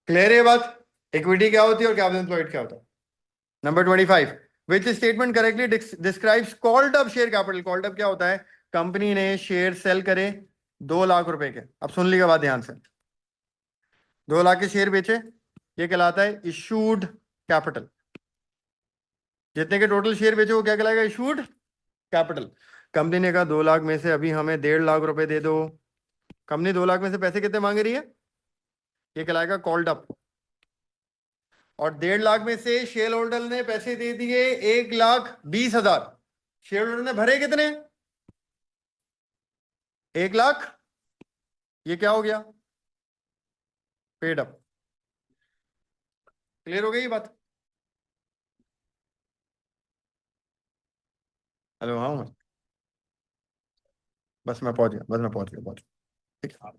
क्लियर है ये बात? इक्विटी क्या होती है और कैपिटल एम्प्लॉयड क्या होता है? Number 25, which statement correctly describes called up share capital. Called up क्या होता है? कंपनी ने शेयर सेल करे 2 लाख रुपए के, अब सुन लीजिए बात ध्यान से, 2 लाख के शेयर बेचे, ये कहलाता है इशूड कैपिटल। जितने के टोटल शेयर बेचे वो क्या कहलाएगा? Issued capital. कंपनी ने कहा 2 लाख में से अभी हमें 1.5 लाख रुपए दे दो, कंपनी 2 लाख में से पैसे कितने मांग रही है? ये कहलाएगा कॉल्ड अप। और 1.5 लाख में से शेयर होल्डर ने पैसे दे दिए 1,20,000, शेयर होल्डर ने भरे कितने? 1 लाख, ये क्या हो गया? Paid up. क्लियर हो गई ये बात? हेलो, हाँ बस मैं पहुंच गया, पहुंच गया। ठीक है,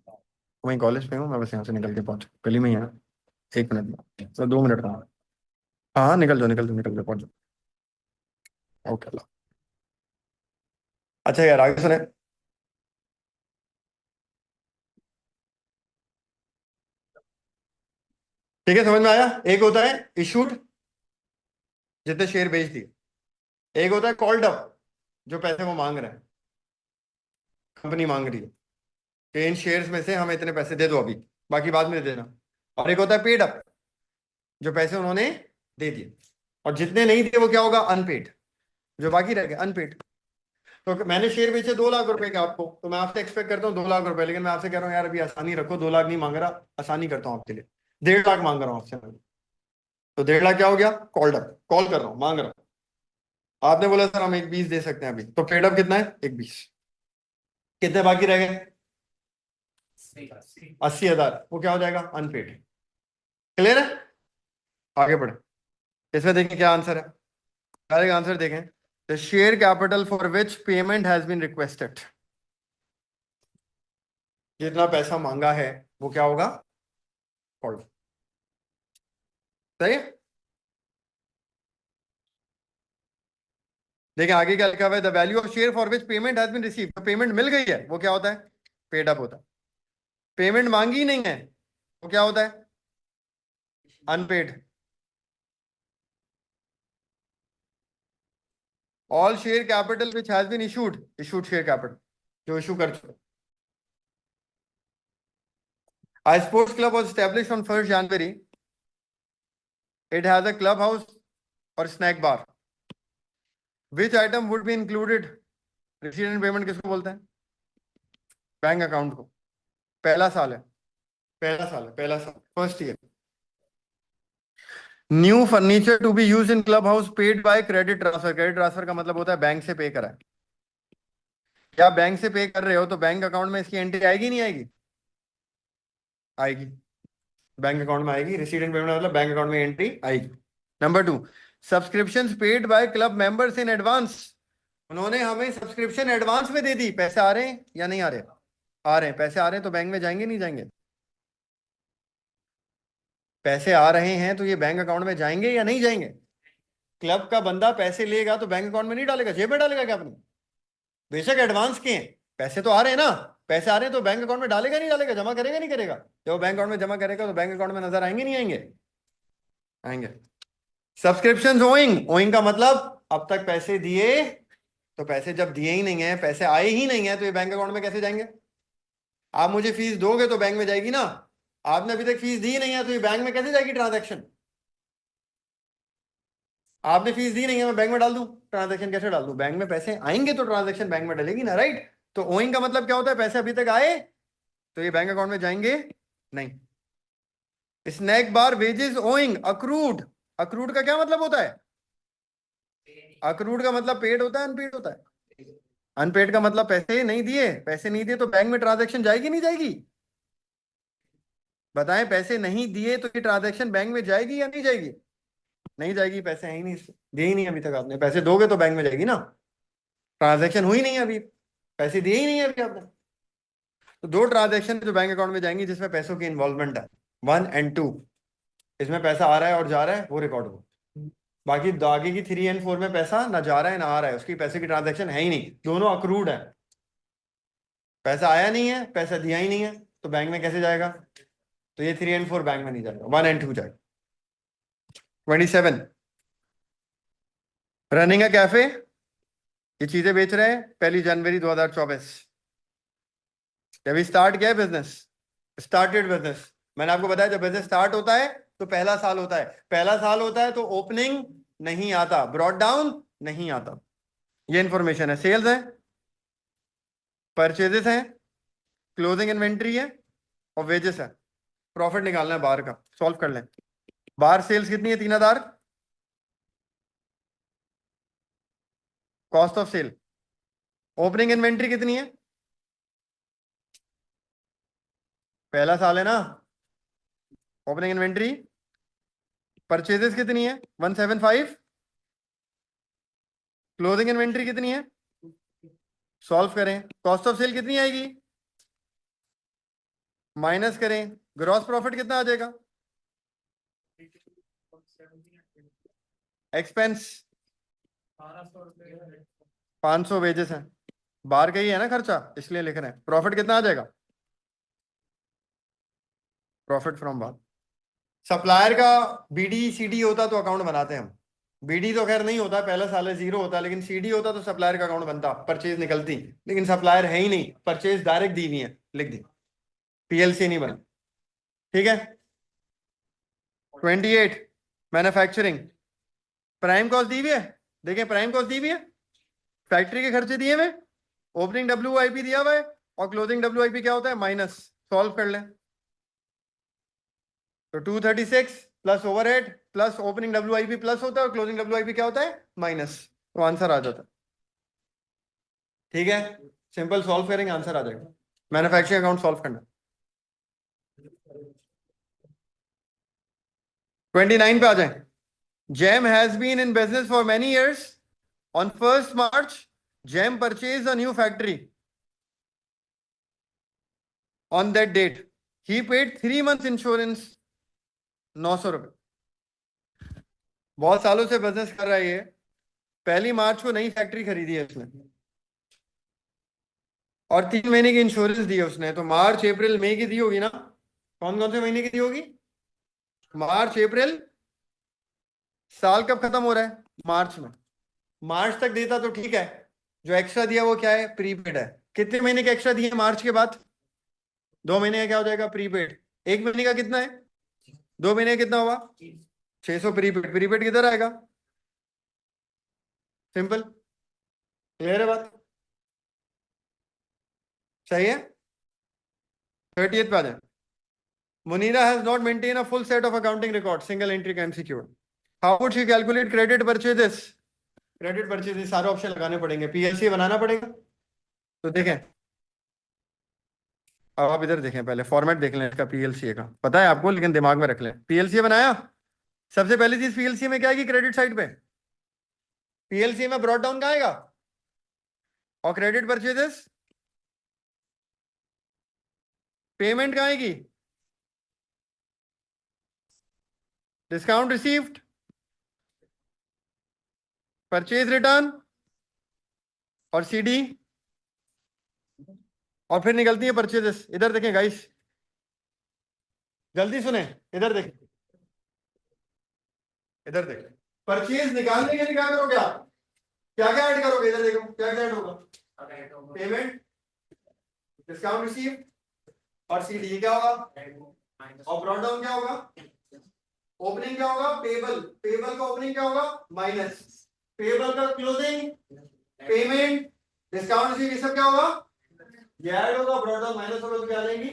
वहीं कॉलेज पे हूँ मैं, बस यहाँ से निकल के पहुंच, गली में ही है, 1 मिनट में, तो 2 मिनट का। हाँ हाँ, निकल जाओ पहुंच जाओ। ओके लो। अच्छा यार आगे सुने, ठीक है समझ में आया? एक होता है इशूड, जितने शेयर बेच दिए, एक होता है कॉल्ड अप, जो पैसे वो मांग रहे हैं, कंपनी मांग रही है कि इन शेयर्स में से हमें इतने पैसे दे दो अभी, बाकी बाद में दे देना। और एक होता है पेड अप, जो पैसे उन्होंने दे दिए, और जितने नहीं दिए वो क्या होगा? अनपेड, जो बाकी रह गए अनपेड। तो मैंने शेयर बेचे 2 लाख रुपए के आपको, तो मैं आपसे एक्सपेक्ट करता हूँ 2 लाख रुपए, लेकिन मैं आपसे कह रहा हूँ यार अभी आसानी रखो, 2 लाख नहीं मांग रहा, आसानी करता हूँ आपके लिए, 1.5 लाख मांग रहा हूँ आपसे मैं। तो 1.5 लाख क्या हो गया? कॉल्ड अप, कॉल कर रहा हूँ, मांग रहा हूँ। आपने बोला सर हम 1,20 दे सकते हैं अभी, तो पेड अप कितना है? 1,20। कितने बाकी रह गए? 80,000, वो क्या हो जाएगा? अनपेड। क्लियर है? आगे बढ़े, इसमें देखें क्या आंसर है। पहले आंसर देखें, the share capital for which payment has been requested, जितना पैसा मांगा है वो क्या होगा? कॉल्ड। सही है? देखिए आगे क्या लिखा हुआ है, the value of share for which payment has been receive, तो पेमेंट मिल गई है वो क्या होता है? पेड अप होता है। पेमेंट मांगी नहीं है वो क्या होता है? Unpaid. All share capital which has been issued, issued share capital, जो इशू कर चुके। A sports club was established on 1st January. It has a clubhouse or snack bar. Which item would be included? Receipt and payment किसको बोलते हैं? Bank account को। पहला साल है, first year. New furniture to be use in clubhouse paid by credit transfer. Credit transfer का मतलब होता है बैंक से पे करा है। क्या बैंक से पे कर रहे हो तो बैंक अकाउंट में इसकी एंट्री आएगी नहीं आएगी? आएगी, बैंक अकाउंट में आएगी। रिसीट एंड पेमेंट मतलब बैंक अकाउंट में एंट्री आएगी। Number 2, subscriptions paid by club members in advance. उन्होंने हमें सब्सक्रिप्शन एडवांस में दे दी, पैसे आ रहे हैं या नहीं आ रहे? आ रहे हैं, पैसे आ रहे हैं तो बैंक में जाएंगे नहीं जाएंगे? पैसे आ रहे हैं तो ये बैंक अकाउंट में जाएंगे या नहीं जाएंगे? क्लब का बंदा पैसे लेगा तो बैंक अकाउंट में नहीं डालेगा, जेब में डालेगा क्या अपने? बेशक एडवांस के हैं, पैसे तो आ रहे हैं ना, पैसे आ रहे हैं तो बैंक अकाउंट में डालेगा नहीं डालेगा, जमा करेगा नहीं करेगा? जब बैंक अकाउंट में जमा करेगा तो बैंक अकाउंट में नजर आएंगे नहीं आएंगे? आएंगे। सब्सक्रिप्शन ओइंग, ओइंग का मतलब अब तक पैसे दिए, तो पैसे जब दिए ही नहीं है, पैसे आए ही नहीं है, तो ये बैंक अकाउंट में कैसे जाएंगे? आप मुझे फीस दोगे तो बैंक में जाएगी ना, आपने अभी तक फीस दी नहीं है तो ये बैंक में कैसे जाएगी ट्रांजैक्शन? आपने फीस दी नहीं है, मैं बैंक में डाल दूं, ट्रांजैक्शन कैसे डाल दूं? बैंक में पैसे आएंगे तो ट्रांजैक्शन बैंक में डलेगी ना, राइट? तो ओइंग का मतलब क्या होता है? पैसे अभी तक आए तो ये बैंक अकाउंट में जाएंगे नहीं। Snack bar wages owing accrued. Accrued का क्या मतलब होता है? अक्रूड का मतलब पेड होता है, अनपेड होता है? अनपेड का मतलब पैसे नहीं दिए। पैसे नहीं दिए तो बैंक में ट्रांजैक्शन जाएगी नहीं जाएगी? बताएं, पैसे नहीं दिए तो ये ट्रांजैक्शन बैंक में जाएगी या नहीं जाएगी? नहीं जाएगी, पैसे हैं ही नहीं, दिए ही नहीं अभी तक आपने। पैसे दोगे तो बैंक में जाएगी ना। ट्रांजैक्शन हुई नहीं अभी, पैसे दिए ही नहीं है अभी आपने। तो दो ट्रांजैक्शन जो बैंक अकाउंट में जाएंगी जिसमें पैसों की इन्वॉल्वमेंट है, 1 और 2, इसमें पैसा आ रहा है और जा रहा है, वो रिकॉर्ड हो। बाकी आगे की 3 और 4 में पैसा ना जा रहा है ना आ रहा है, उसकी पैसे की ट्रांजैक्शन है ही नहीं, दोनों अक्रूड है। पैसा आया नहीं है, पैसा दिया ही नहीं है, तो बैंक में कैसे जाएगा? तो ये 3 और 4 बैंक में नहीं जाएगा, 1 और 2 जाएगा। 27, रनिंग अ कैफे, ये चीजें बेच रहे हैं 1 जनवरी 2024। जब स्टार्ट किया है बिजनेस, स्टार्टेड बिजनेस, मैंने आपको बताया जब बिजनेस स्टार्ट होता है तो पहला साल होता है। पहला साल होता है तो ओपनिंग नहीं आता, ब्रॉड डाउन नहीं आता, ये इंफॉर्मेशन है। सेल्स है, परचेजेस है, क्लोजिंग इन्वेंट्री है और वेजेस है। प्रॉफिट निकालना है बाहर का, सॉल्व कर लें। बाहर सेल्स कितनी है? 3000। Cost of sale, opening inventory कितनी है? पहला साल है ना, ओपनिंग इन्वेंट्री। परचेजेस कितनी है? 175। क्लोजिंग इन्वेंट्री कितनी है? सॉल्व करें, कॉस्ट ऑफ सेल कितनी आएगी? माइनस करें, ग्रॉस प्रॉफिट कितना आ जाएगा? एक्सपेंस 500, वेजेस है, बाहर का ही है ना खर्चा, इसलिए लिख रहे हैं। प्रॉफिट कितना आ जाएगा? प्रॉफिट फ्रॉम बाहर। सप्लायर का बीडी सीडी होता तो अकाउंट बनाते हैं हम। बीडी तो खैर नहीं होता, पहला साल है, जीरो होता, लेकिन सीडी होता तो सप्लायर का अकाउंट बनता, परचेज निकलती। लेकिन सप्लायर है ही नहीं, परचेज डायरेक्ट दी हुई है, लिख दी, पीएलसी नहीं बना। ठीक है। 28, मैन्युफैक्चरिंग, प्राइम कॉस्ट दी हुई है। देखें, प्राइम कॉस्ट दी हुई है, फैक्ट्री के खर्चे दिए हुए, ओपनिंग WIP दिया हुआ है और क्लोजिंग WIP क्या होता है? माइनस। सॉल्व कर लें तो 236 plus overhead plus opening WIP plus होता है और क्लोजिंग WIP क्या होता है? माइनस। तो आंसर आ जाता है। ठीक है, सिंपल सॉल्व करेंगे आंसर आ जाएगा। मैन्युफैक्चरिंग अकाउंट सॉल्व करना। 29 पे आ जाए। Jam has been in business for many years. On 1st March, Jam purchase a new factory. On that date he paid 3 months insurance, 900 रुपए। बहुत सालों से बिजनेस कर रहा है ये, 1 मार्च को नई फैक्ट्री खरीदी है उसने और 3 महीने की इंश्योरेंस दी है उसने। तो मार्च अप्रैल मई की दी होगी ना? कौन कौन से महीने की दी होगी? मार्च अप्रैल। साल कब खत्म हो रहा है? मार्च में। मार्च तक देता तो ठीक है, जो एक्स्ट्रा दिया वो क्या है? प्रीपेड है। कितने महीने का एक्स्ट्रा दिए मार्च के बाद? 2 महीने का क्या हो जाएगा? प्रीपेड। 1 महीने का कितना है? 2 महीने का कितना होगा? 600 प्रीपेड। प्रीपेड किधर आएगा? सिंपल, क्लियर है बात? सही है। 30th पे आ जाए। Munira has not maintained a full set of accounting records. Single entry can MCQ. How would she calculate credit purchases? Credit purchase सारे ऑप्शन लगाने पड़ेंगे, पीएलसी बनाना पड़ेगा। तो देखें, अब आप इधर देखें, पहले फॉर्मेट देख लें इसका पीएलसी का, पता है आपको लेकिन दिमाग में रख लें। पीएलसी बनाया, सबसे पहली चीज पीएलसी में क्या आएगी? क्रेडिट साइड पे। पीएलसी में ब्रॉड डाउन कहाँ आएगा? और क्रेडिट परचेजेस, पेमेंट कहाँ आएगी? डिस्काउंट रिसीव्ड, परचेज रिटर्न और सीडी, और फिर निकलती है परचेजेस। इधर देखें गाइस, जल्दी सुने, इधर देखें, इधर देखें। परचेज निकालने के लिए क्या करोगे आप? क्या क्या ऐड करोगे? इधर देखो क्या क्या ऐड होगा? पेमेंट, डिस्काउंट रिसीव और सीडी क्या होगा? और ब्रॉड डाउन क्या होगा? ओपनिंग क्या होगा? पेबल। पेबल का ओपनिंग क्या होगा? माइनस। पेबल का क्लोजिंग, पेमेंट, डिस्काउंट रिसीव, ये सब क्या होगा? ये ऐड होगा, ब्रॉड डाउन माइनस होगा तो क्या आ जाएगी?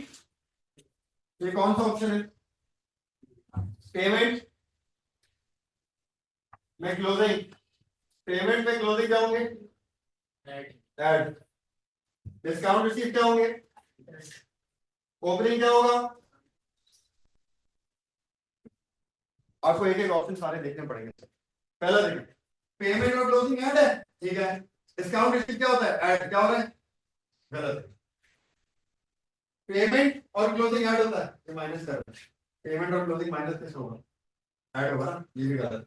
ये कौन सा ऑप्शन है? पेमेंट में क्लोजिंग, पेमेंट में क्लोजिंग क्या होंगे? ऐड। डिस्काउंट रिसीव क्या होंगे? ओपनिंग क्या होगा? आपको एक एक ऑप्शन सारे देखने पड़ेंगे। पहला देखिए, पेमेंट और क्लोजिंग ऐड है, ठीक है। डिस्काउंट रिसीव क्या होता है? ऐड। क्या हो रहा है? गलत। पेमेंट और क्लोजिंग ऐड होता है, ये माइनस कर रहे हैं। पेमेंट और क्लोजिंग माइनस कैसे होगा? ऐड होगा ना, ये भी गलत।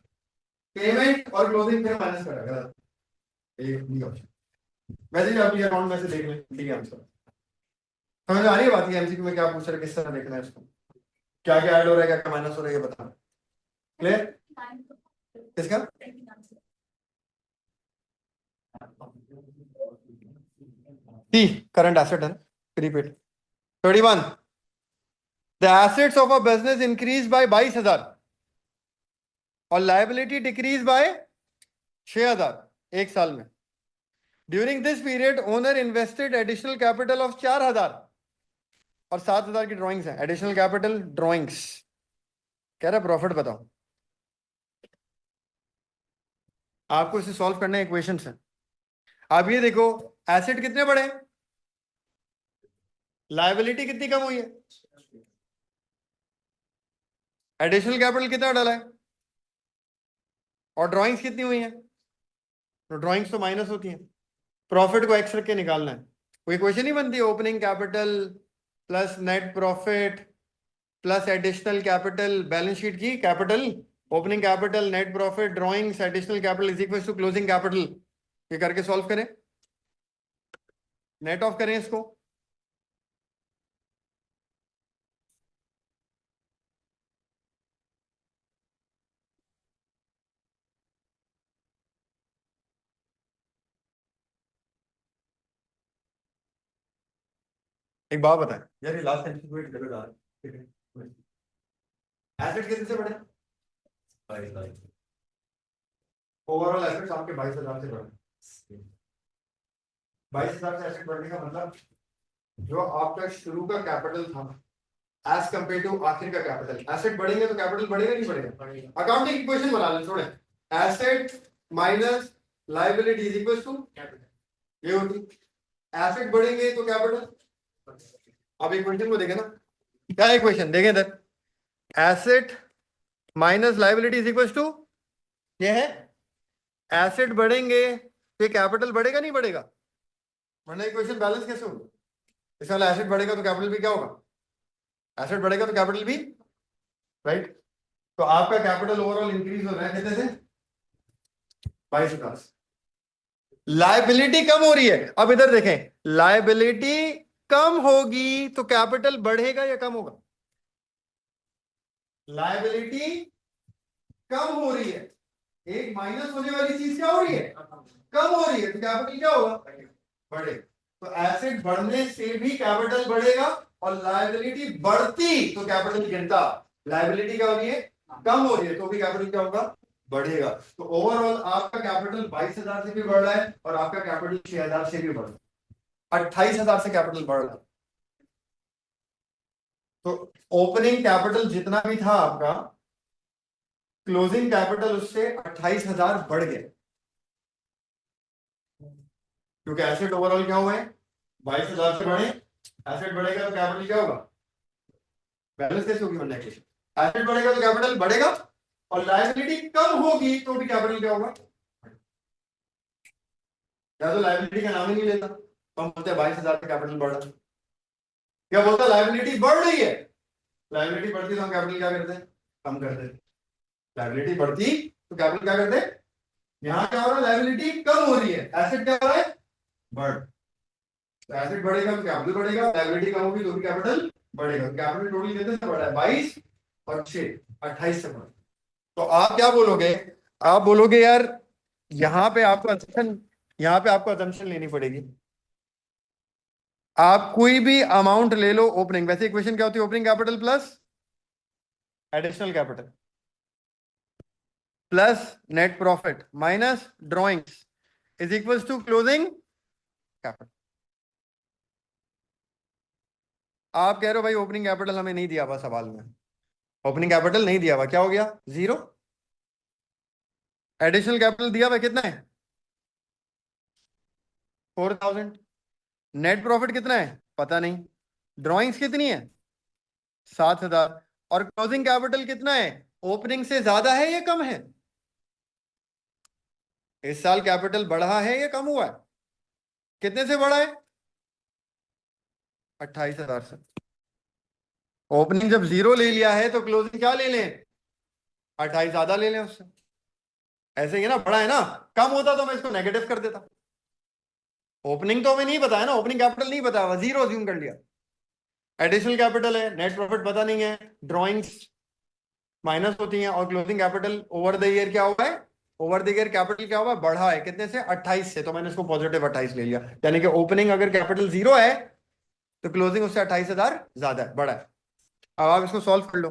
पेमेंट और क्लोजिंग फिर माइनस कर रहा है, गलत। ये नहीं ऑप्शन। वैसे भी आप ये अकाउंट में से देख लें, ठीक है आंसर। समझ आ रही है बात? ये एमसीक्यू में क्या पूछ रहे, किस तरह देखना है इसको, क्या क्या ऐड हो रहा है, क्या क्या माइनस हो रहा है, ये बताना। क्लियर? इसका करंट एसेट है, prepaid. 31, the assets of a business increase by 22,000 और लायबिलिटी डिक्रीज बाय 6,000 एक साल में। During this period owner invested additional capital of 4,000 और 7,000 की ड्रॉइंग्स है। एडिशनल कैपिटल ड्रॉइंग्स कह रहा है, प्रॉफिट बताओ। आपको इसे सॉल्व करने इक्वेशन है। आप ये देखो, एसेट कितने बढ़े, लायबिलिटी कितनी कम हुई है, एडिशनल कैपिटल कितना डाला है, और ड्राइंग्स कितनी हुई है। तो ड्राइंग्स तो माइनस होती हैं, प्रॉफिट को एक्स रख के निकालना है। कोई क्वेश्चन ही बनती है, opening capital plus net profit plus additional capital, balance sheet की capital, opening capital, net profit, drawings, additional capital is equal to closing capital. ये करके सॉल्व करें, नेट ऑफ करें इसको। एक बात बताएं यार, ये लास्ट टाइम से गलत आ रहा है। एसेट कितने से बढ़े? ओवरऑल एसेट्स आपके 22,000 से बढ़े। 22,000 से एसेट बढ़ने का मतलब जो आपका शुरू का कैपिटल था एज कंपेयर टू आखिर का कैपिटल, एसेट बढ़ेंगे तो कैपिटल बढ़ेगा नहीं बढ़ेगा? अकाउंटिंग इक्वेशन बना लें थोड़े, asset minus liability is equal to capital, ये होती। एसेट बढ़ेंगे तो कैपिटल। अब इक्वेशन को देखें ना, क्या इक्वेशन देखें इधर, asset minus liability is equal to, ये है एसेट बढ़ेंगे तो ये कैपिटल बढ़ेगा नहीं बढ़ेगा? वरना इक्वेशन बैलेंस कैसे होगा? इसका मतलब एसेट बढ़ेगा तो कैपिटल भी क्या होगा? एसेट बढ़ेगा तो कैपिटल भी, राइट। तो आपका कैपिटल ओवरऑल इंक्रीज हो रहा है कितने से? 22,000। लायबिलिटी कम हो रही है। अब इधर देखें, लायबिलिटी कम होगी तो कैपिटल बढ़ेगा या कम होगा? लायबिलिटी कम हो रही है, एक माइनस होने वाली चीज क्या हो रही है? कम हो रही है, तो कैपिटल क्या होगा? बढ़े। तो एसेट बढ़ने से भी कैपिटल बढ़ेगा और लायबिलिटी बढ़ती तो कैपिटल गिरता। लायबिलिटी क्या हो रही है? कम हो रही है, तो भी कैपिटल क्या होगा? बढ़ेगा। तो ओवरऑल आपका कैपिटल 22,000 से भी बढ़ रहा है और आपका कैपिटल 6,000 से भी बढ़ रहा है, 28,000 से कैपिटल बढ़ रहा है। तो ओपनिंग कैपिटल जितना भी था आपका, क्लोजिंग कैपिटल उससे 28,000 बढ़ गए, क्योंकि एसेट ओवरऑल क्या हुए? 22,000 से बढ़े। एसेट बढ़ेगा तो कैपिटल क्या होगा? बैलेंस कैसे होगी बनने के? एसेट बढ़ेगा तो कैपिटल बढ़ेगा और लायबिलिटी कम होगी तो भी कैपिटल क्या होगा? या तो लायबिलिटी का नाम ही नहीं लेता तो हम बोलते हैं 22,000 का कैपिटल बढ़ रहा है। क्या बोलता? लायबिलिटी बढ़ रही है। लायबिलिटी बढ़ती तो हम कैपिटल क्या करते हैं? कम कर देते। लायबिलिटी बढ़ती तो कैपिटल क्या करते? यहां क्या हो रहा है? लायबिलिटी कम हो रही है, एसेट क्या हो रहा है? बढ़। तो एसेट बढ़ेगा तो कैपिटल बढ़ेगा, लायबिलिटी कम होगी तो भी कैपिटल बढ़ेगा। कैपिटल टोटल कितने से बढ़ा है? 22 और 6, 28 से बढ़ा। तो आप क्या बोलोगे? आप बोलोगे यार यहाँ पे आपको असम्पशन, यहाँ पे आपको असम्पशन लेनी पड़ेगी। आप कोई भी अमाउंट ले लो ओपनिंग, वैसे इक्वेशन क्या होती है? Opening capital plus additional capital plus net profit minus drawings is equals to closing capital. आप कह रहे हो भाई ओपनिंग कैपिटल हमें नहीं दिया हुआ सवाल में, ओपनिंग कैपिटल नहीं दिया हुआ, क्या हो गया? 0। एडिशनल कैपिटल दिया हुआ कितना है? 4000। नेट प्रॉफिट कितना है? पता नहीं। ड्रॉइंग्स कितनी है? 7000। और क्लोजिंग कैपिटल कितना है? ओपनिंग से ज्यादा है या कम है? इस साल कैपिटल बढ़ा है या कम हुआ है? कितने से बढ़ा है? 28,000 से। ओपनिंग जब 0 ले लिया है तो क्लोजिंग क्या ले लें? 28 ज्यादा ले लें उससे। ऐसे ही है ना, बढ़ा है ना। कम होता तो मैं इसको नेगेटिव कर देता। ओपनिंग तो हमें नहीं बताया ना, ओपनिंग कैपिटल नहीं बताया हुआ, 0 अज्यूम कर लिया। एडिशनल कैपिटल है, नेट प्रॉफिट पता नहीं है, ड्रॉइंग्स माइनस होती हैं, और closing capital over the year क्या हुआ है? ओवर द ईयर कैपिटल क्या हुआ है? बढ़ा है। कितने से? 28 से। तो मैंने इसको पॉजिटिव 28 ले लिया, यानी कि ओपनिंग अगर कैपिटल 0 है तो क्लोजिंग उससे 28,000 ज्यादा है, बड़ा है। अब आप इसको सॉल्व कर लो।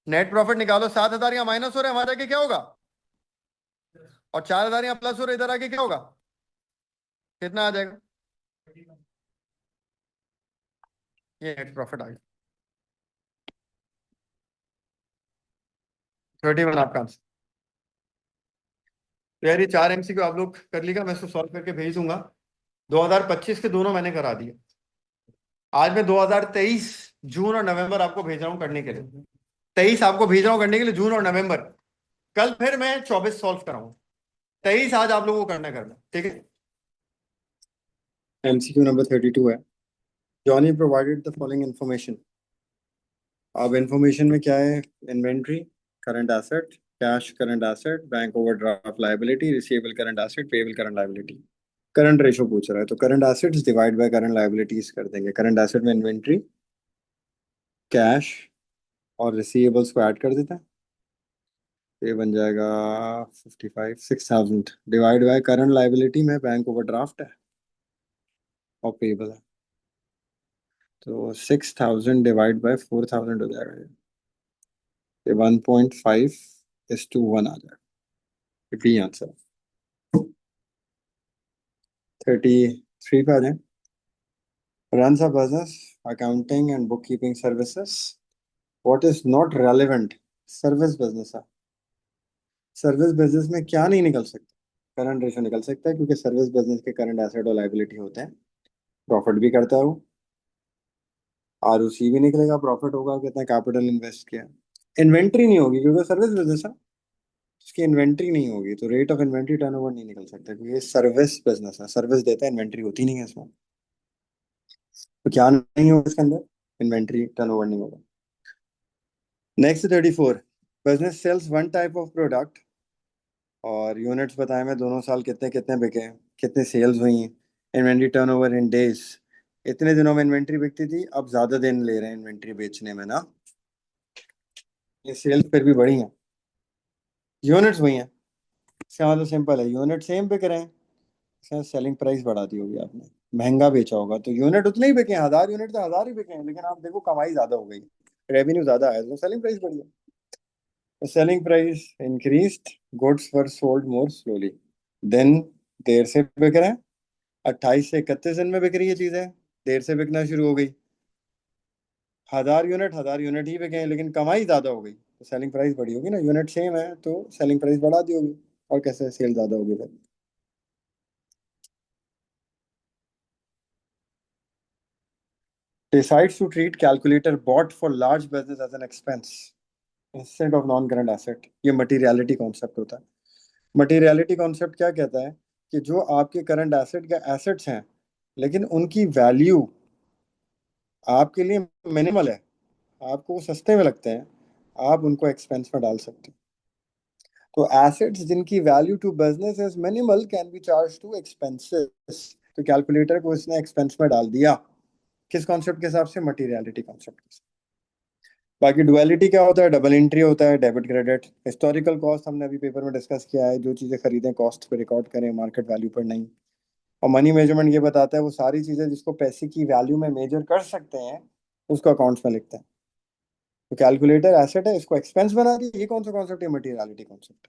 नेट प्रॉफिट निकालो, 7,000 यहाँ माइनस हो रहा है, हमारे आगे क्या होगा? और 4,000 यहाँ प्लस हो रहा है, इधर आगे क्या होगा? कितना आ जाएगा? ये नेट प्रॉफिट आ गया। 31 आपका आंसर। तो यार ये 4 एमसीक्यू आप लोग कर लीजिएगा, मैं इसको सॉल्व करके भेज दूंगा। 2025 के दोनों मैंने करा दिए। आज मैं 2023 जून और नवंबर आपको भेज रहा हूँ करने के लिए। 23 आपको भेज रहा हूँ करने के लिए, जून और नवंबर। कल फिर मैं 24 सॉल्व कराऊंगा। 23 आज आप लोगों को करना, ठीक है। एमसीक्यू नंबर 32 है। Johnny provided the following information. अब इन्फॉर्मेशन में क्या है? Inventory, current asset, cash current asset, bank overdraft liability, receivable current asset, payable current liability. Current ratio पूछ रहा है, तो current assets divide by current liabilities कर देंगे। करंट एसेट में इन्वेंट्री, कैश और रिसीवेबल्स को ऐड कर देते हैं। ये बन जाएगा 55, 6,000 डिवाइड बाय करंट लायबिलिटी में बैंक ओवरड्राफ्ट है और पेएबल है, तो 6,000 डिवाइड बाय 4,000 हो जाएगा। ये 1.5:1 आ जाएगा। B answer. 33 पे आ जाए। Runs a business, accounting and bookkeeping services. What is not relevant? Service business है। सर्विस बिजनेस में क्या नहीं निकल सकता? करंट रेशो निकल सकता है, क्योंकि सर्विस बिजनेस के करंट एसेट और लायबिलिटी होते हैं। प्रॉफिट भी करता है वो, आरओसी भी निकलेगा, प्रॉफिट होगा, कितना कैपिटल इन्वेस्ट किया। इन्वेंट्री नहीं होगी क्योंकि सर्विस बिजनेस है, उसकी इन्वेंट्री नहीं होगी, तो रेट ऑफ इन्वेंट्री टर्नओवर नहीं निकल सकता, क्योंकि ये सर्विस बिजनेस है, सर्विस देता है, इन्वेंट्री होती नहीं है इसमें। तो क्या नहीं होगा इसके अंदर? इन्वेंट्री टर्नओवर नहीं होगा। Next 34। Business sells one type of product, और यूनिट्स बताए मैं दोनों साल कितने कितने बिके, कितने सेल्स हुई। इन्वेंट्री टर्नओवर इन डेज, इतने दिनों में इन्वेंट्री बिकती थी, अब ज्यादा दिन ले रहे हैं इन्वेंट्री बेचने में ना, ये सेल्स फिर भी बढ़ी हैं, यूनिट्स हुई हैं। इसका मतलब सिंपल है, यूनिट सेम बिक रहे हैं, इसका सेलिंग प्राइस बढ़ा दी होगी आपने, महंगा बेचा होगा, तो यूनिट उतने ही बिके हैं, 1,000 यूनिट तो 1,000 ही बिके हैं, लेकिन आप देखो कमाई ज्यादा हो गई, रेवेन्यू ज्यादा आया, तो सेलिंग प्राइस बढ़ी है। The selling price increased, goods were sold more slowly. Then देर से बिक रहे हैं, 28 से 31 दिन में बिक रही है चीजें, देर से बिकना शुरू हो गई। 1,000 यूनिट ही बिके हैं, लेकिन कमाई ज्यादा हो गई, तो सेलिंग प्राइस बढ़ी होगी ना, यूनिट सेम है तो सेलिंग प्राइस बढ़ा दी होगी, और कैसे सेल ज्यादा होगी फिर। Decides to treat calculator bought for large business as an expense instead of non-current asset। ये मटीरियलिटी कॉन्सेप्ट होता है। मटीरियलिटी कॉन्सेप्ट क्या कहता है कि जो आपके करंट एसेट का एसेट्स हैं, लेकिन उनकी वैल्यू आपके लिए मिनिमल है, आपको वो सस्ते में लगते हैं, आप उनको एक्सपेंस में डाल सकते हैं। तो एसेट्स जिनकी value to business is minimal can be charge to expenses. तो कैलकुलेटर को इसने एक्सपेंस में डाल दिया, किस कॉन्सेप्ट के हिसाब से? मटीरियलिटी कॉन्सेप्ट के। बाकी डुअलिटी क्या होता है? डबल एंट्री होता है, डेबिट क्रेडिट। हिस्टोरिकल कॉस्ट हमने अभी पेपर में डिस्कस किया है, जो चीजें खरीदें कॉस्ट पे रिकॉर्ड करें, मार्केट वैल्यू पर नहीं। और मनी मेजरमेंट ये बताता है वो सारी चीजें जिसको पैसे की वैल्यू में मेजर कर सकते हैं, उसको अकाउंट्स में लिखते हैं। तो कैलकुलेटर एसेट है, इसको एक्सपेंस बना दिया, ये कौन सा कॉन्सेप्ट है? Materiality concept.